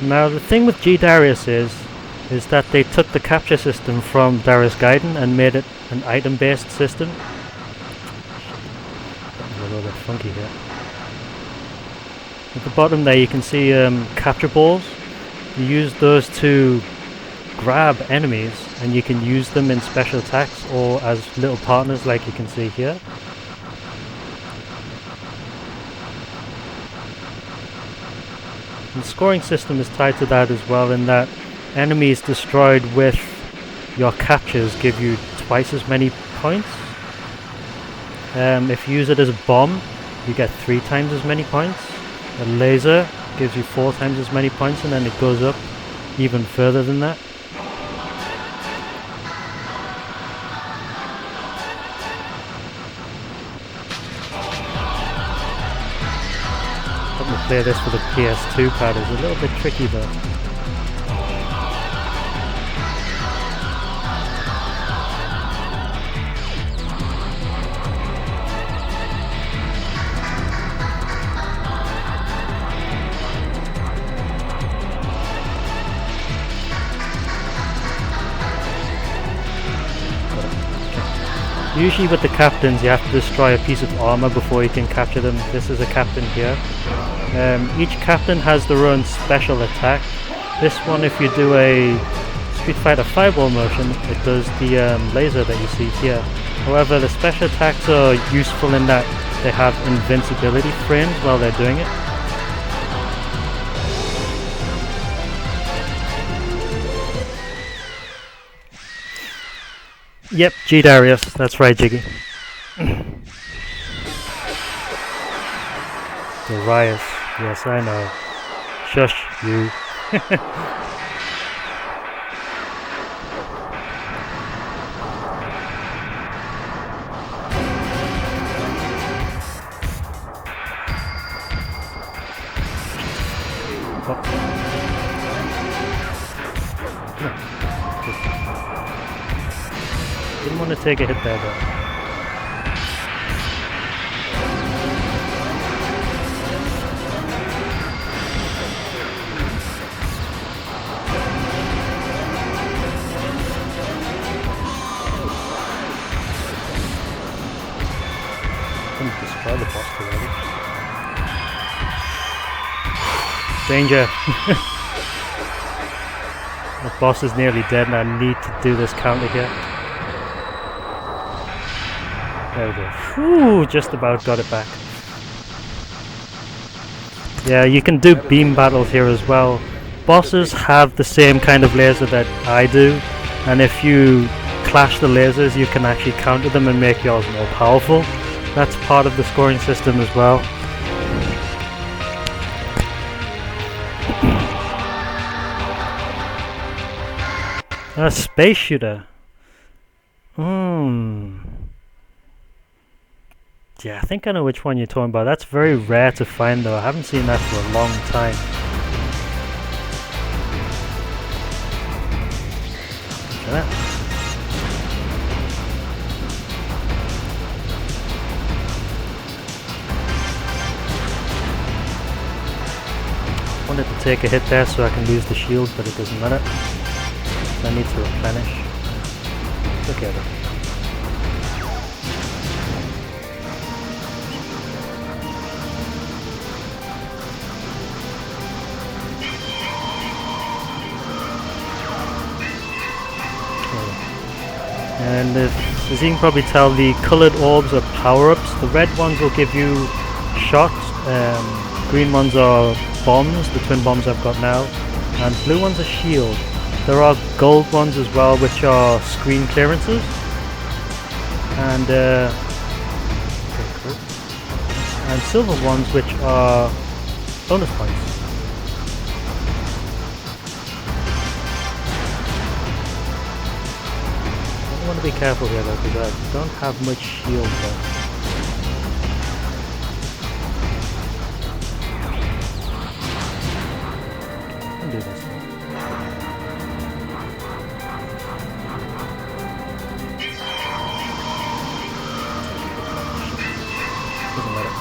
Now the thing with Darius is that they took the capture system from Darius Gaiden and made it an item-based system. A little bit funky here. At the bottom there you can see capture balls. You use those to grab enemies and you can use them in special attacks or as little partners like you can see here. The scoring system is tied to that as well, in that enemies destroyed with your captures give you twice as many points. If you use it as a bomb, you get 3 times as many points. A laser gives you 4 times as many points, and then it goes up even further than that. Probably play this with a PS2 pad is a little bit tricky though. Usually with the captains you have to destroy a piece of armor before you can capture them. This is a captain here. Each captain has their own special attack. This one, if you do a Street Fighter Fireball motion, it does the laser that you see here. However, the special attacks are useful in that they have invincibility frames while they're doing it. Yep, G Darius, that's right, Jiggy. Darius, yes, I know. Shush, you. Didn't want to take a hit there though. Couldn't destroy the boss already. Danger! The boss is nearly dead and I need to do this counter here. There we go. Whew, just about got it back. Yeah, you can do beam battles here as well. Bosses have the same kind of laser that I do, and if you clash the lasers you can actually counter them and make yours more powerful. That's part of the scoring system as well. A space shooter. Yeah, I think I know which one you're talking about. That's very rare to find though. I haven't seen that for a long time. Look at that. I wanted to take a hit there so I can lose the shield, but it doesn't matter. I need to replenish. Look at it. And as you can probably tell, the coloured orbs are power-ups. The red ones will give you shots, green ones are bombs, the twin bombs I've got now, and blue ones are shield. There are gold ones as well, which are screen clearances, and silver ones, which are bonus points. I want to be careful here though, because I don't have much shield left. I can do this. Doesn't matter.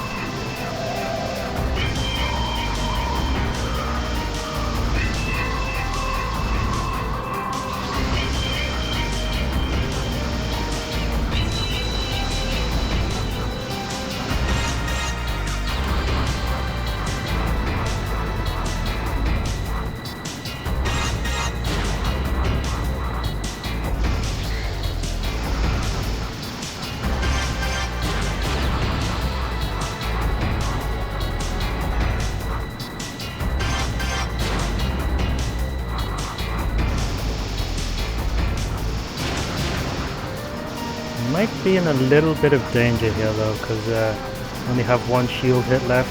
Might be in a little bit of danger here though, because only have one shield hit left.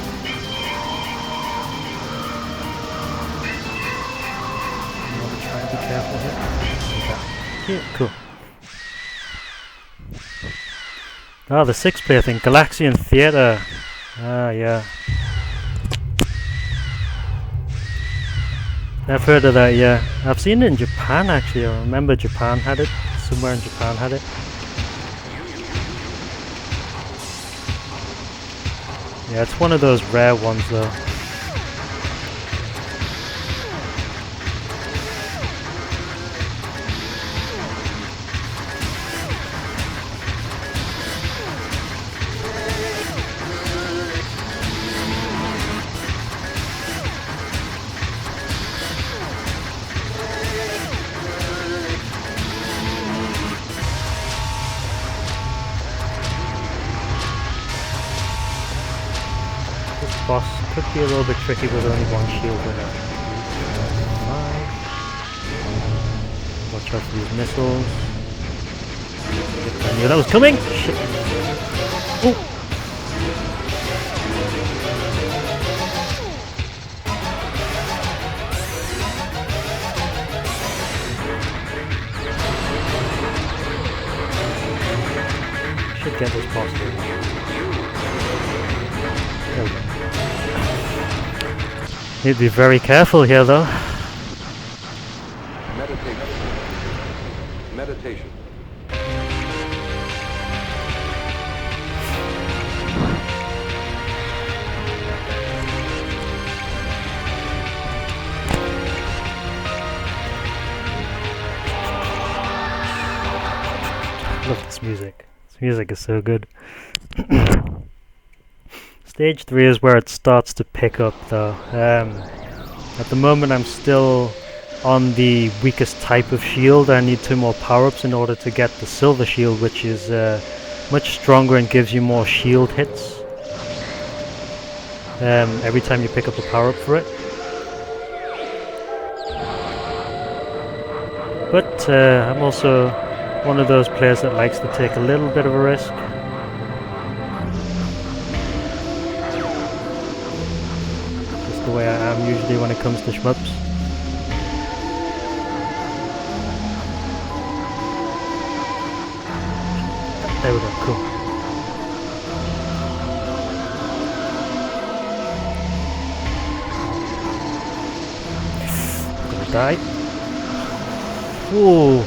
Try and be careful here. Okay. Cool. Oh, the 6-player thing, Galaxian Theatre. Ah, yeah. I've heard of that, yeah. I've seen it in Japan actually. I remember Japan had it. Somewhere in Japan had it. Yeah, it's one of those rare ones though. Boss could be a little bit tricky with only one shield in it. Watch out for these missiles. I knew that was coming! Shit! Oh! Should get this boss through. There we go. Need to be very careful here though.
Meditation. Meditation.
Love this music. This music is so good. Stage 3 is where it starts to pick up though. At the moment I'm still on the weakest type of shield. I need 2 more power-ups in order to get the silver shield, which is much stronger and gives you more shield hits every time you pick up a power-up for it. But I'm also one of those players that likes to take a little bit of a risk. The way I am usually when it comes to shmups. There we go, cool. Gonna die. Ooh,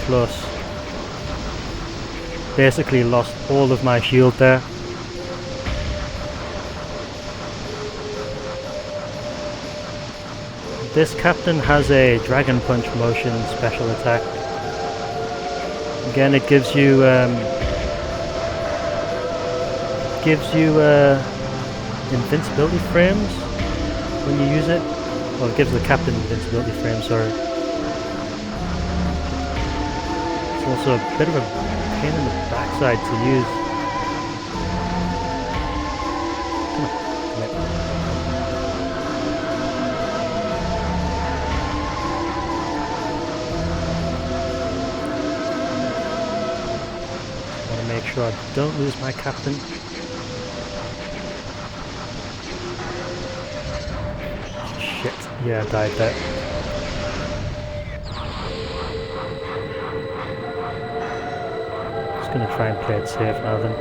close. Basically lost all of my shield there. This captain has a Dragon Punch motion special attack. Again, it gives you invincibility frames when you use it. Well, it gives the captain invincibility frames, sorry. It's also a bit of a pain in the backside to use. Come on, come here. Make sure I don't lose my captain. Shit, yeah, I died there. Just gonna try and play it safe now then.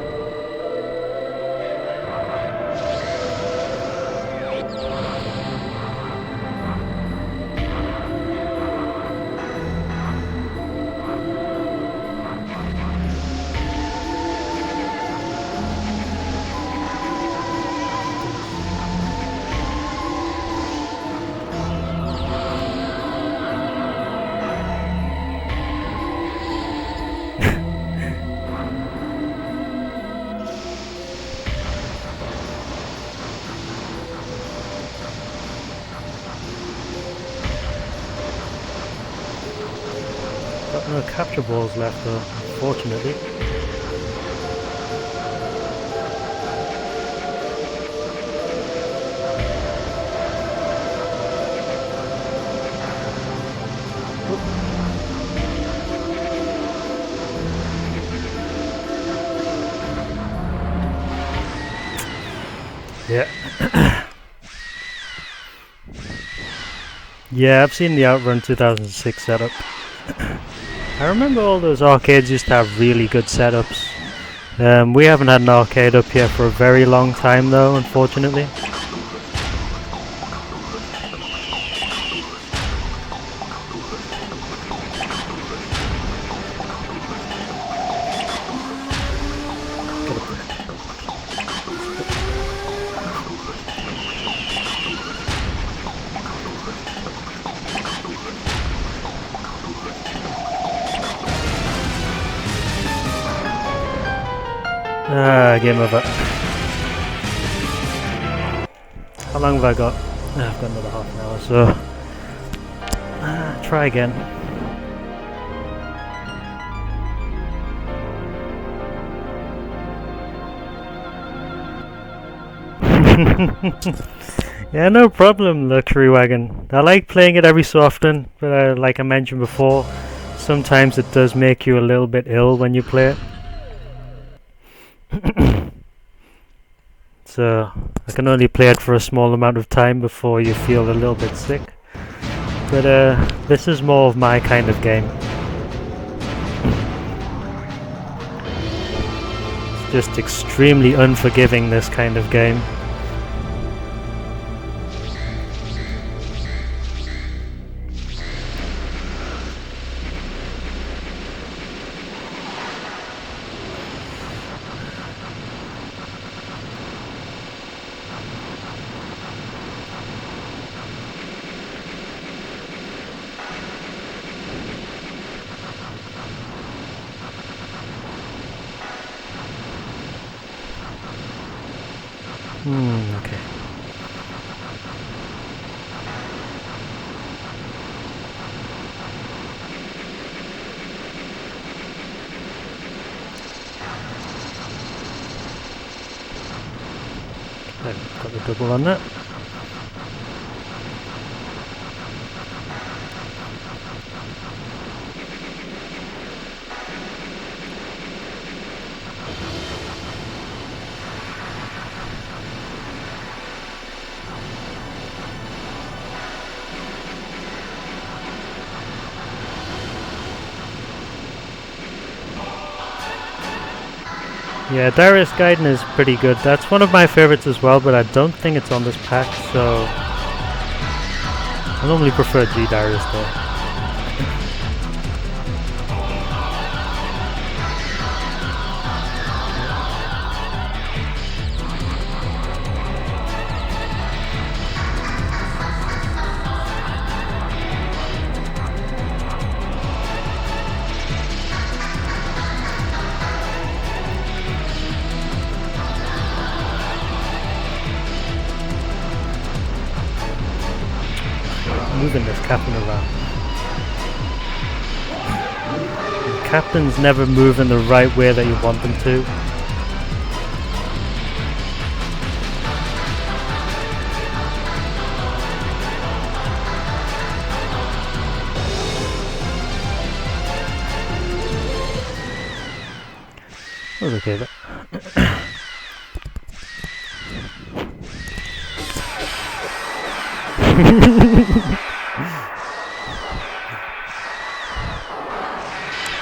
Got no capture balls left though, unfortunately. Yeah. Yeah, I've seen the Outrun 2006 setup. I remember all those arcades used to have really good setups. We haven't had an arcade up here for a very long time though, unfortunately. Game over. How long have I got? I've got another half an hour, so try again. Yeah, no problem, Luxury Wagon. I like playing it every so often, but like I mentioned before, sometimes it does make you a little bit ill when you play it. So I can only play it for a small amount of time before you feel a little bit sick. But this is more of my kind of game. It's just extremely unforgiving, this kind of game. Okay. I've got the double on that. Yeah, Darius Gaiden is pretty good. That's one of my favorites as well, but I don't think it's on this pack, so I normally prefer G Darius though. Moving this captain around. The captains never move in the right way that you want them to. That was okay, but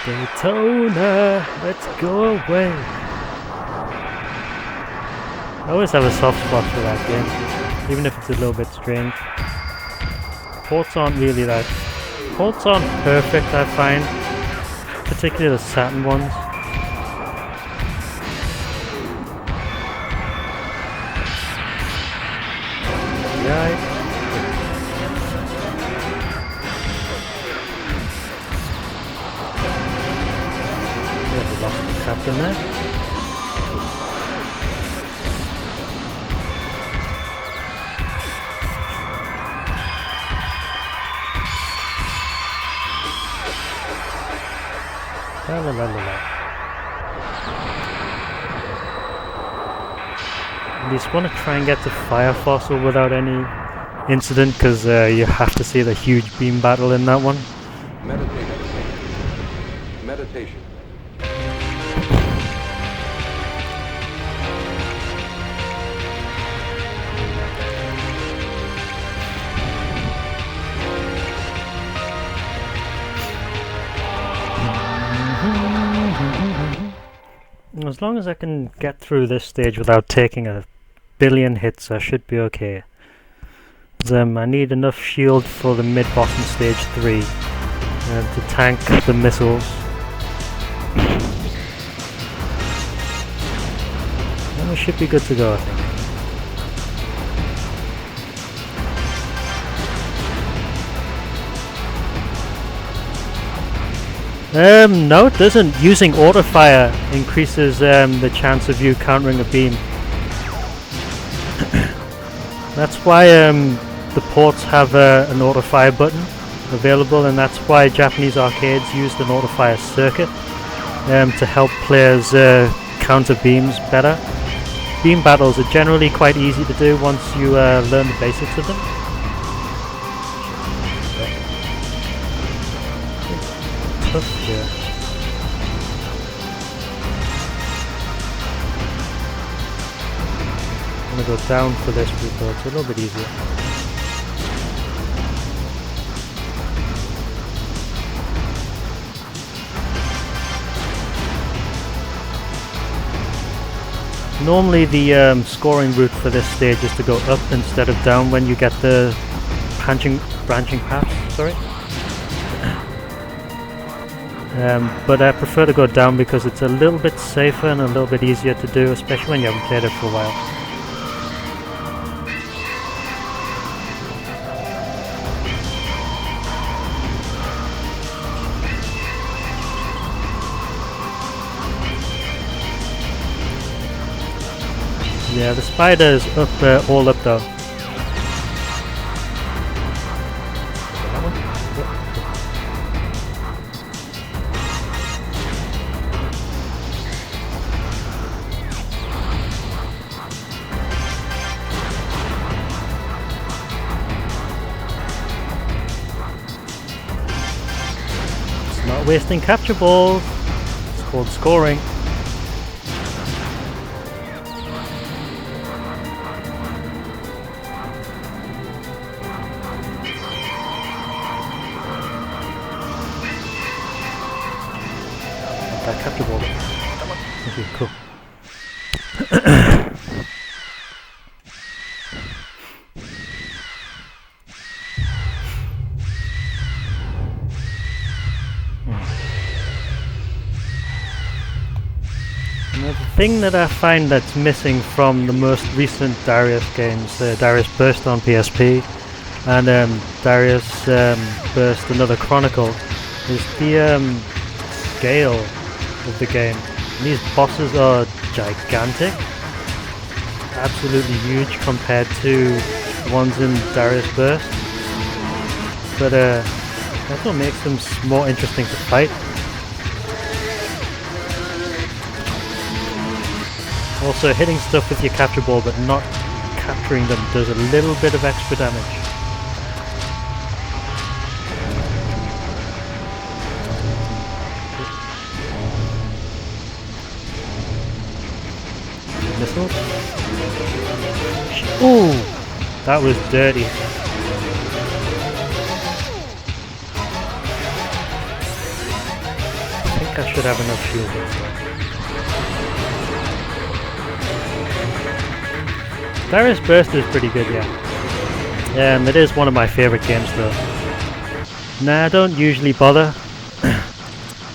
Daytona, let's go away. I always have a soft spot for that game, even if it's a little bit strange. Ports aren't really that... Ports aren't perfect, I find, particularly the Saturn ones. Yeah. Captain there. La la la la. At least want to try and get to Fire Fossil without any incident, because you have to see the huge beam battle in that one.
Meditation.
As long as I can get through this stage without taking a billion hits, I should be okay. I need enough shield for the mid-boss in stage 3 to tank the missiles. And we should be good to go, I think. No, it doesn't. Using auto-fire increases the chance of you countering a beam. That's why the ports have an auto-fire button available, and that's why Japanese arcades used an auto-fire circuit to help players counter beams better. Beam battles are generally quite easy to do once you learn the basics of them. Here. I'm going to go down for this route though, it's a little bit easier. Normally the scoring route for this stage is to go up instead of down when you get the branching paths, sorry. But I prefer to go down because it's a little bit safer and a little bit easier to do, especially when you haven't played it for a while. Yeah, the spider's up, all up though. Not wasting capture balls. It's called scoring. That capture ball. Okay, cool. The thing that I find that's missing from the most recent Darius games, Darius Burst on PSP and Darius Burst Another Chronicle, is the scale of the game. And these bosses are gigantic, absolutely huge compared to ones in Darius Burst, but that's what makes them more interesting to fight. Also, hitting stuff with your capture ball but not capturing them does a little bit of extra damage. Missile? Ooh! That was dirty. I think I should have enough shield. Darius Burst is pretty good, yeah. It is one of my favourite games though. Nah, I don't usually bother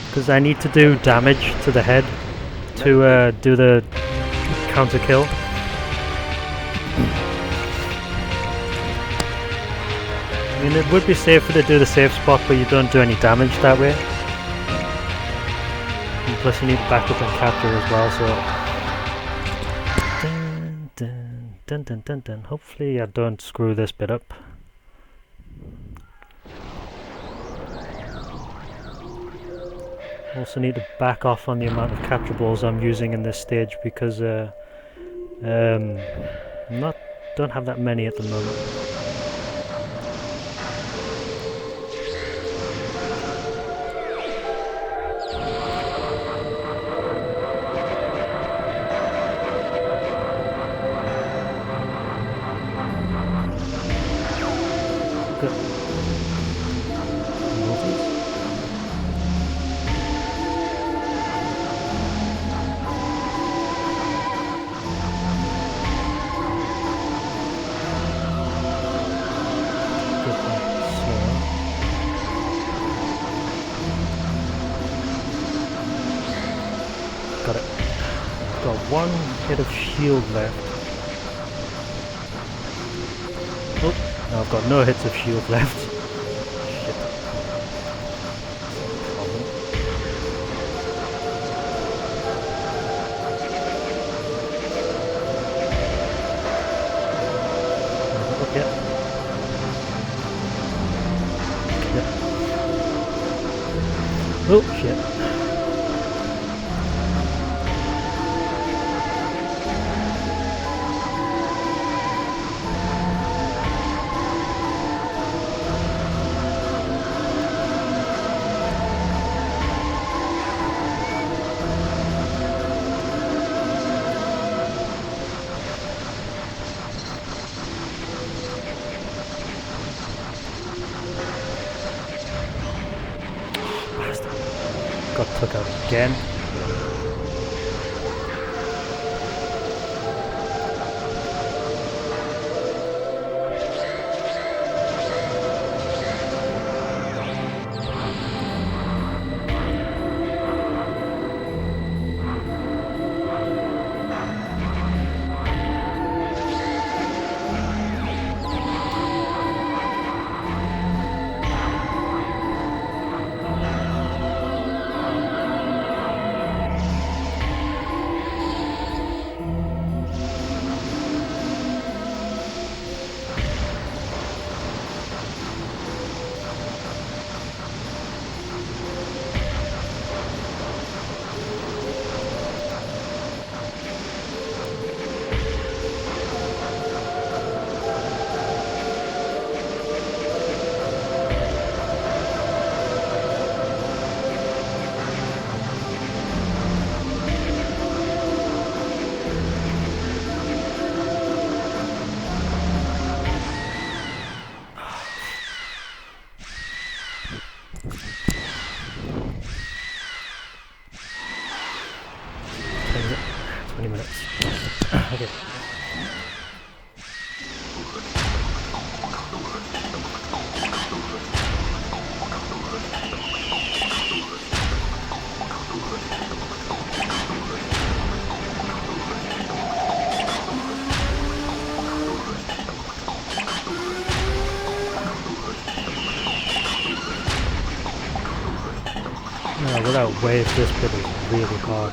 because I need to do damage to the head to do the counter kill. I mean, it would be safer to do the safe spot but you don't do any damage that way. And plus you need to back up and capture as well, so... Dun, dun, dun, dun. Hopefully I don't screw this bit up. Also need to back off on the amount of capture balls I'm using in this stage because don't have that many at the moment. got it. I've got one hit of shield left. Oh, no, I've got no hits of shield left. Shit. Problem. Okay. Yep. Oh, shit. Got took out again. Okay. No, without wave, this bit is really hard.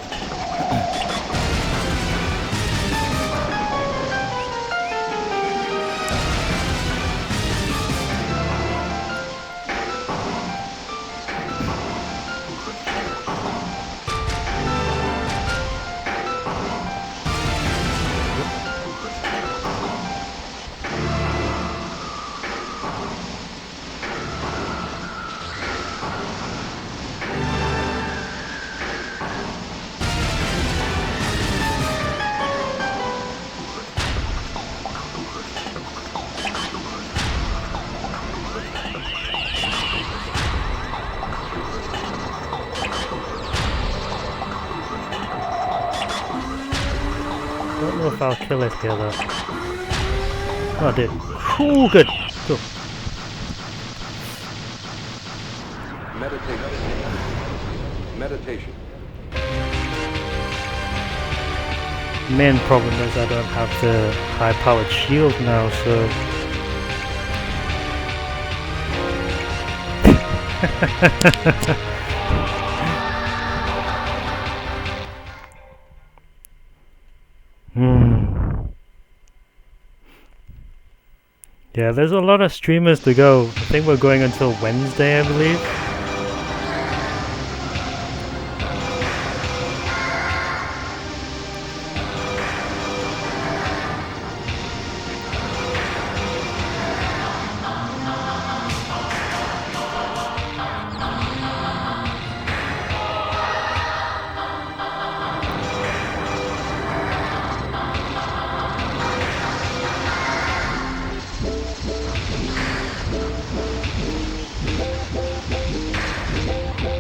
Don't know if I'll kill it here though. Oh, I did. Ooh, good. Cool.
Meditation.
Main problem is I don't have the high-powered shield now, so... Yeah, there's a lot of streamers to go. I think we're going until Wednesday, I believe.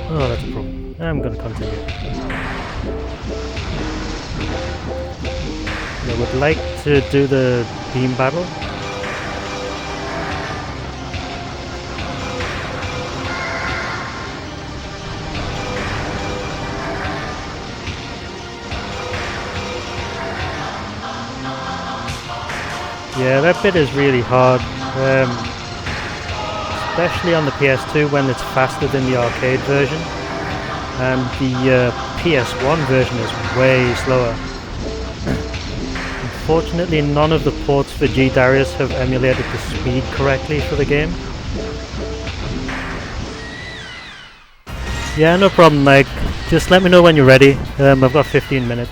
Oh, that's a problem. I'm gonna continue. I would like to do the beam battle. Yeah, that bit is really hard. Especially on the PS2 when it's faster than the arcade version. And the PS1 version is way slower. Unfortunately, none of the ports for Darius have emulated the speed correctly for the game. Yeah, no problem, Mike. Just let me know when you're ready. I've got 15 minutes.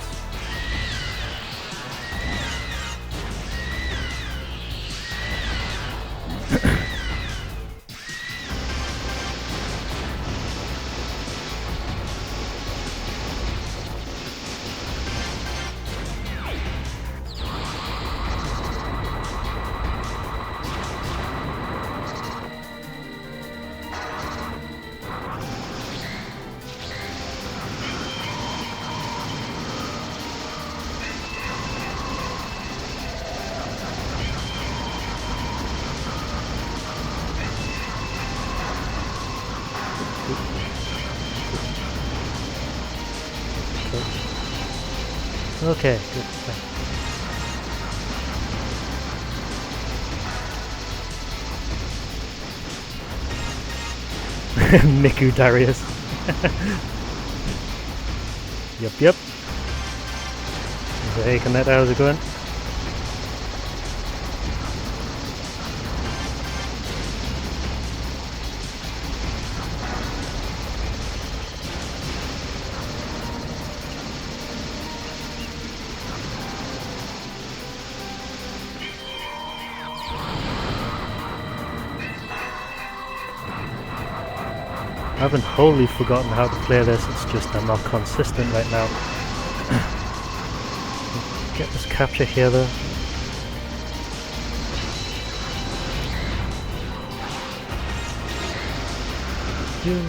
Okay, good. Miku Darius. Yep. Hey, Kaneta, how's it going? I haven't wholly forgotten how to play this, it's just I'm not consistent right now. Get this capture here though. You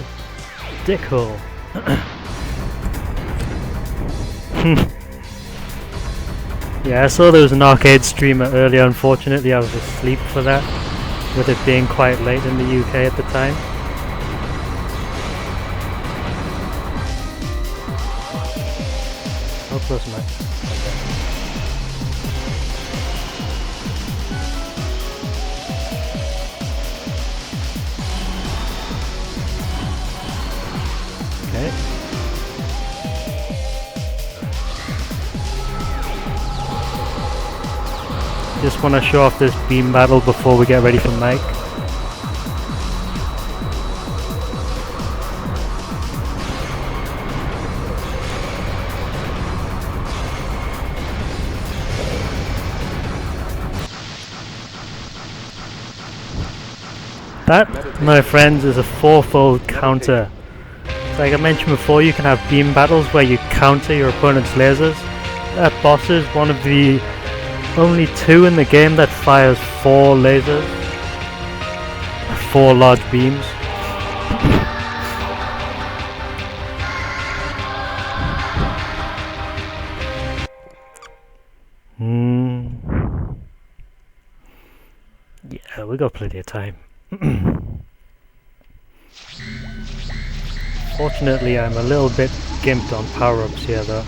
dickhole. Yeah, I saw there was an arcade streamer earlier, unfortunately I was asleep for that, with it being quite late in the UK at the time. How close am I? Okay. Just want to show off this beam battle before we get ready for Mike. That, my friends, is a fourfold counter. Like I mentioned before, you can have beam battles where you counter your opponent's lasers. That boss is one of the only two in the game that fires 4 lasers. 4 large beams. Yeah, we got plenty of time. Fortunately, I'm a little bit gimped on power-ups here though.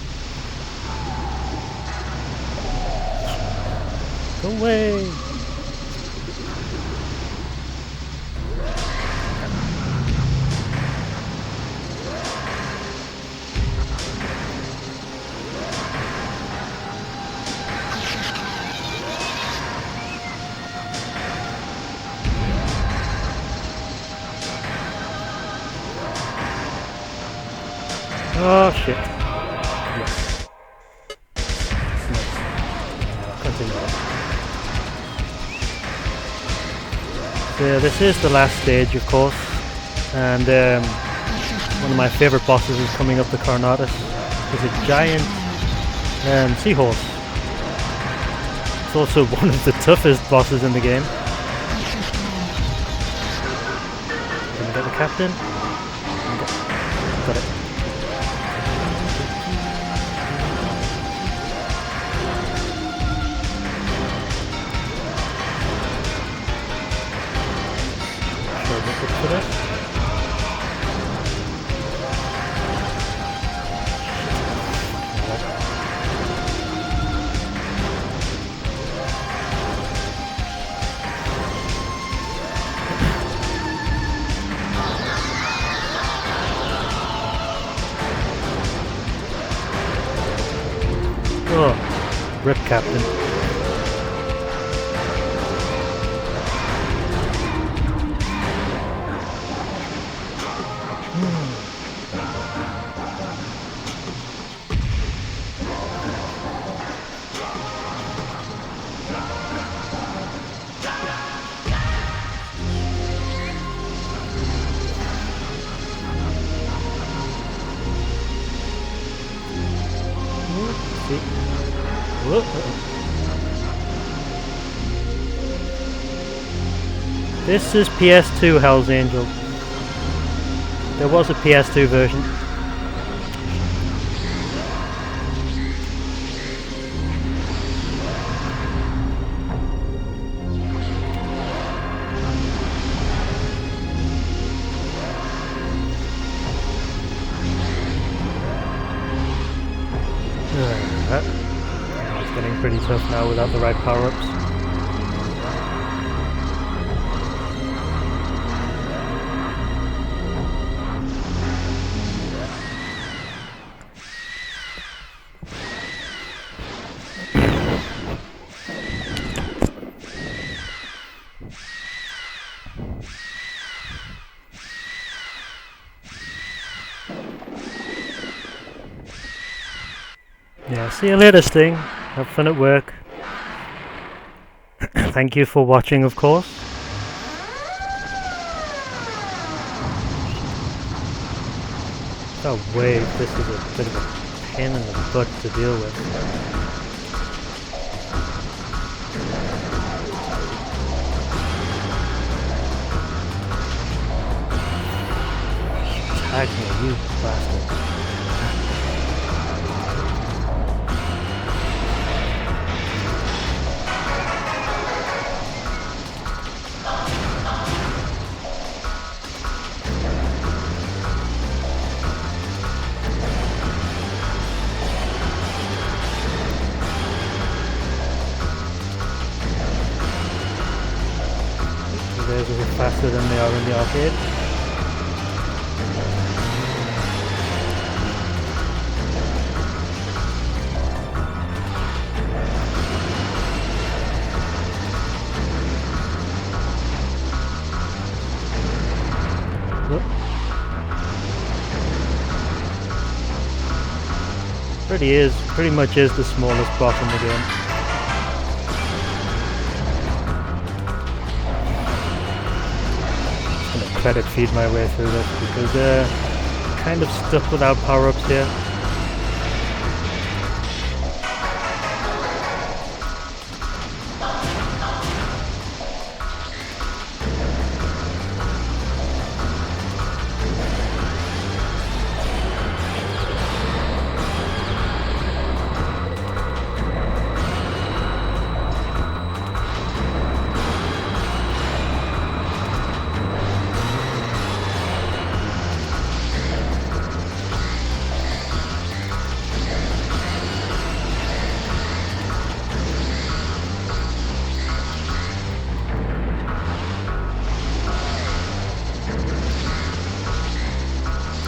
Go away! Oh shit. Yes. Continue. So this is the last stage, of course, and one of my favourite bosses is coming up the Coronatus. It's a giant seahorse. It's also one of the toughest bosses in the game. Can we get the captain? Got it. For that. Oh, rip Captain. Whoa. This is PS2 Hell's Angel. There was a PS2 version. It's getting pretty tough now without the right power-ups. Yeah, see you later, Sting. Have fun at work. Thank you for watching, of course. That wave, this is a bit of a pain in the butt to deal with. Tag me, you bastard. Theirs are faster than they are in the arcade. Whoop. Pretty much is the smallest boss in the game. Credit feed my way through this because I'm kind of stuck without power-ups here.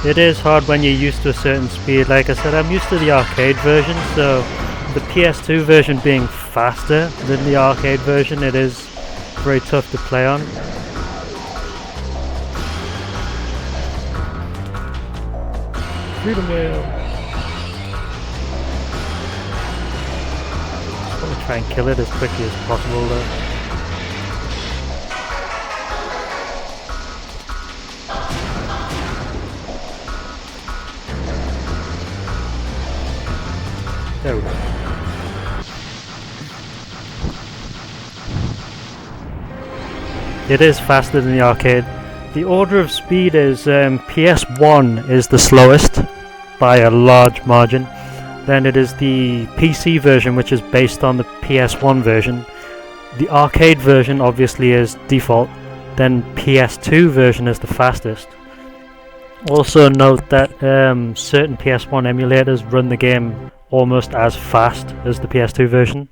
It is hard when you're used to a certain speed. Like I said, I'm used to the arcade version, so the PS2 version being faster than the arcade version, it is very tough to play on. Freedom wheel! I'm gonna try and kill it as quickly as possible though. There we go. It is faster than the arcade. The order of speed is PS1 is the slowest by a large margin. Then it is the PC version, which is based on the PS1 version. The arcade version obviously is default. Then PS2 version is the fastest. Also note that certain PS1 emulators run the game almost as fast as the PS2 version.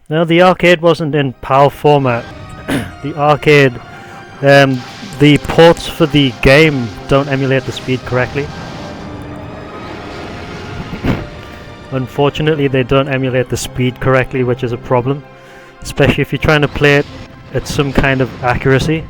Now the arcade wasn't in PAL format. The arcade, the ports for the game don't emulate the speed correctly. Unfortunately, they don't emulate the speed correctly, which is a problem, especially if you're trying to play it at some kind of accuracy.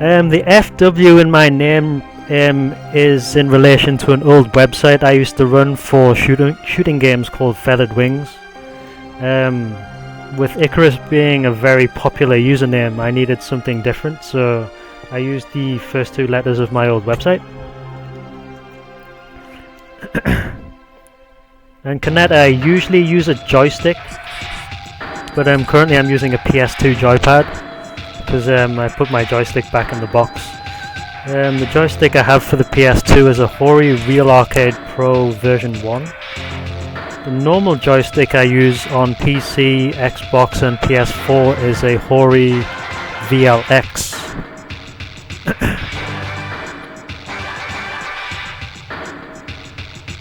The FW in my name is in relation to an old website I used to run for shooting games called Feathered Wings. With Icarus being a very popular username, I needed something different, so I used the first 2 letters of my old website. And Kinect, I usually use a joystick, but currently I'm using a PS2 joypad because I put my joystick back in the box. The joystick I have for the PS2 is a Hori Real Arcade Pro version 1. The normal joystick I use on PC, Xbox and PS4 is a Hori VLX.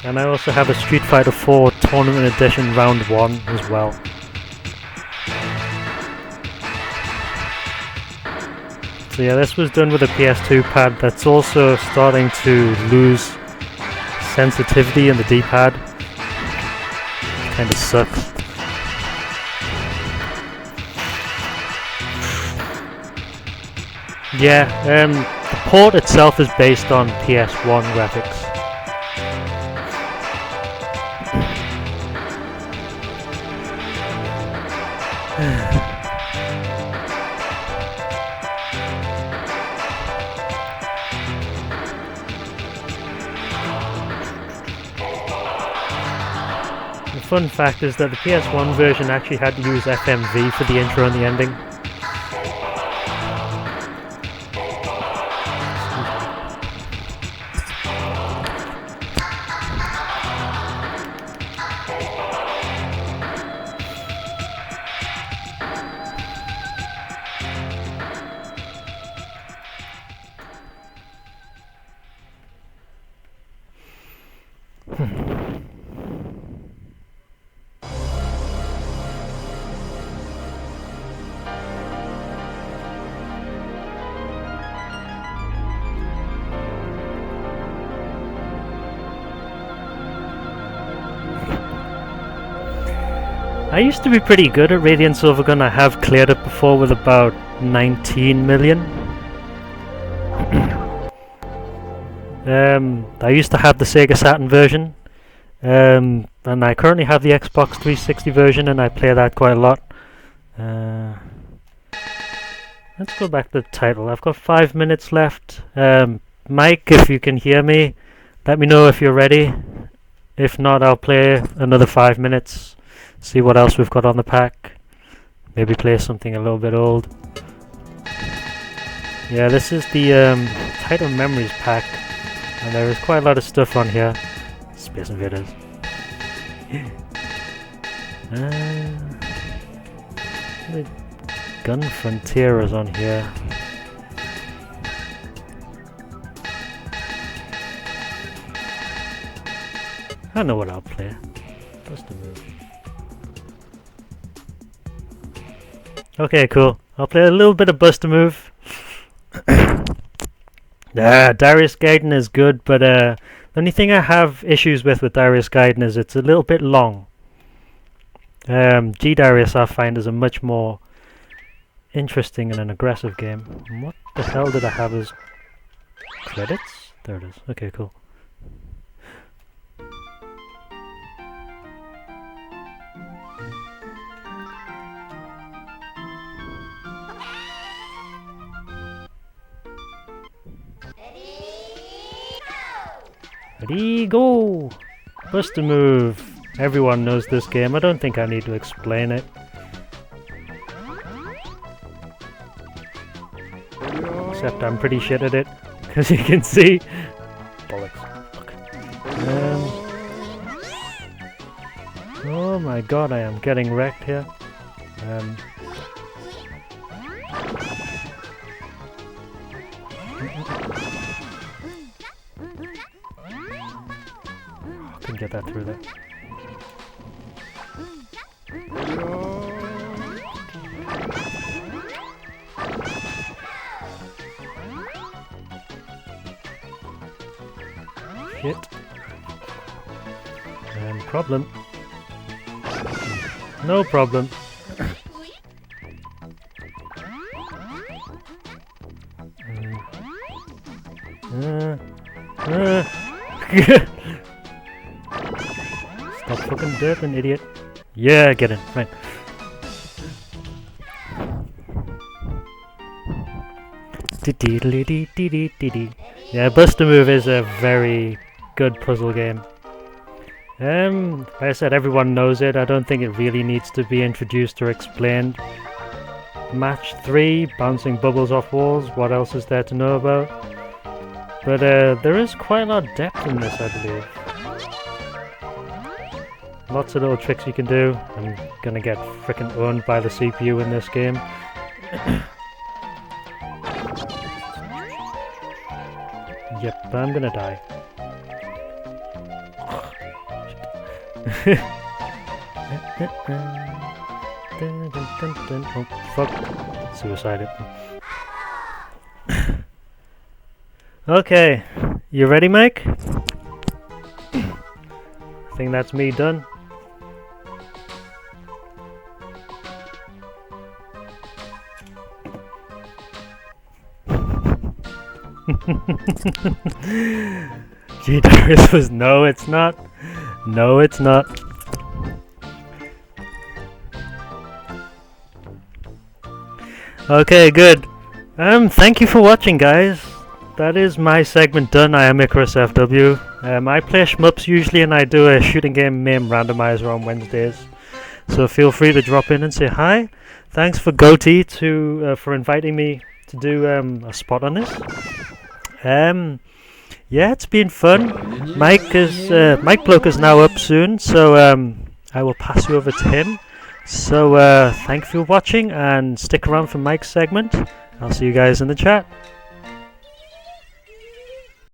And I also have a Street Fighter 4 Tournament Edition Round 1 as well. So yeah, this was done with a PS2 pad that's also starting to lose sensitivity in the D-pad. Kinda sucks. Yeah, the port itself is based on PS1 graphics. The fun fact is that the PS1 version actually had to use FMV for the intro and the ending. I used to be pretty good at Radiant Silvergun. I have cleared it before with about 19 million. I used to have the Sega Saturn version, and I currently have the Xbox 360 version, and I play that quite a lot. Let's go back to the title. I've got 5 minutes left. Mike, if you can hear me, let me know if you're ready. If not, I'll play another 5 minutes. See what else we've got on the pack. Maybe play something a little bit old. Yeah, this is the Title Memories pack, and there is quite a lot of stuff on here. Space Invaders. The Gun Frontier is on here. I know what I'll play. Bust a move. Okay, cool. I'll play a little bit of Bust a Move. Darius Gaiden is good, but the only thing I have issues with Darius Gaiden is it's a little bit long. Darius I find is a much more interesting and an aggressive game. What the hell did I have as credits? There it is. Okay, cool. Ready, go! Bust a Move. Everyone knows this game. I don't think I need to explain it. Except I'm pretty shit at it, as you can see. Bollocks. Oh my god, I am getting wrecked here. Couldn't get that through there. Shit. Problem. No problem. Stop fucking derping, idiot. Yeah, get in. Right. Yeah, Bust a Move is a very good puzzle game. Like I said, everyone knows it. I don't think it really needs to be introduced or explained. Match 3, bouncing bubbles off walls. What else is there to know about? But there is quite a lot of depth in this, I believe. Lots of little tricks you can do. I'm gonna get frickin' owned by the CPU in this game. Yep, but I'm gonna die. Oh, fuck. Suicided. Okay, you ready, Mike? I think that's me done. Gee, Darius was no, it's not. No, it's not. Okay, good. Thank you for watching, guys. That is my segment done. I am IcarusFW. I play shmups usually, and I do a shooting game MAME randomizer on Wednesdays. So feel free to drop in and say hi. Thanks for Goatee for inviting me to do a spot on this. Yeah, it's been fun. Mike Bloke is now up soon, so I will pass you over to him. So thank you for watching, and stick around for Mike's segment. I'll see you guys in the chat.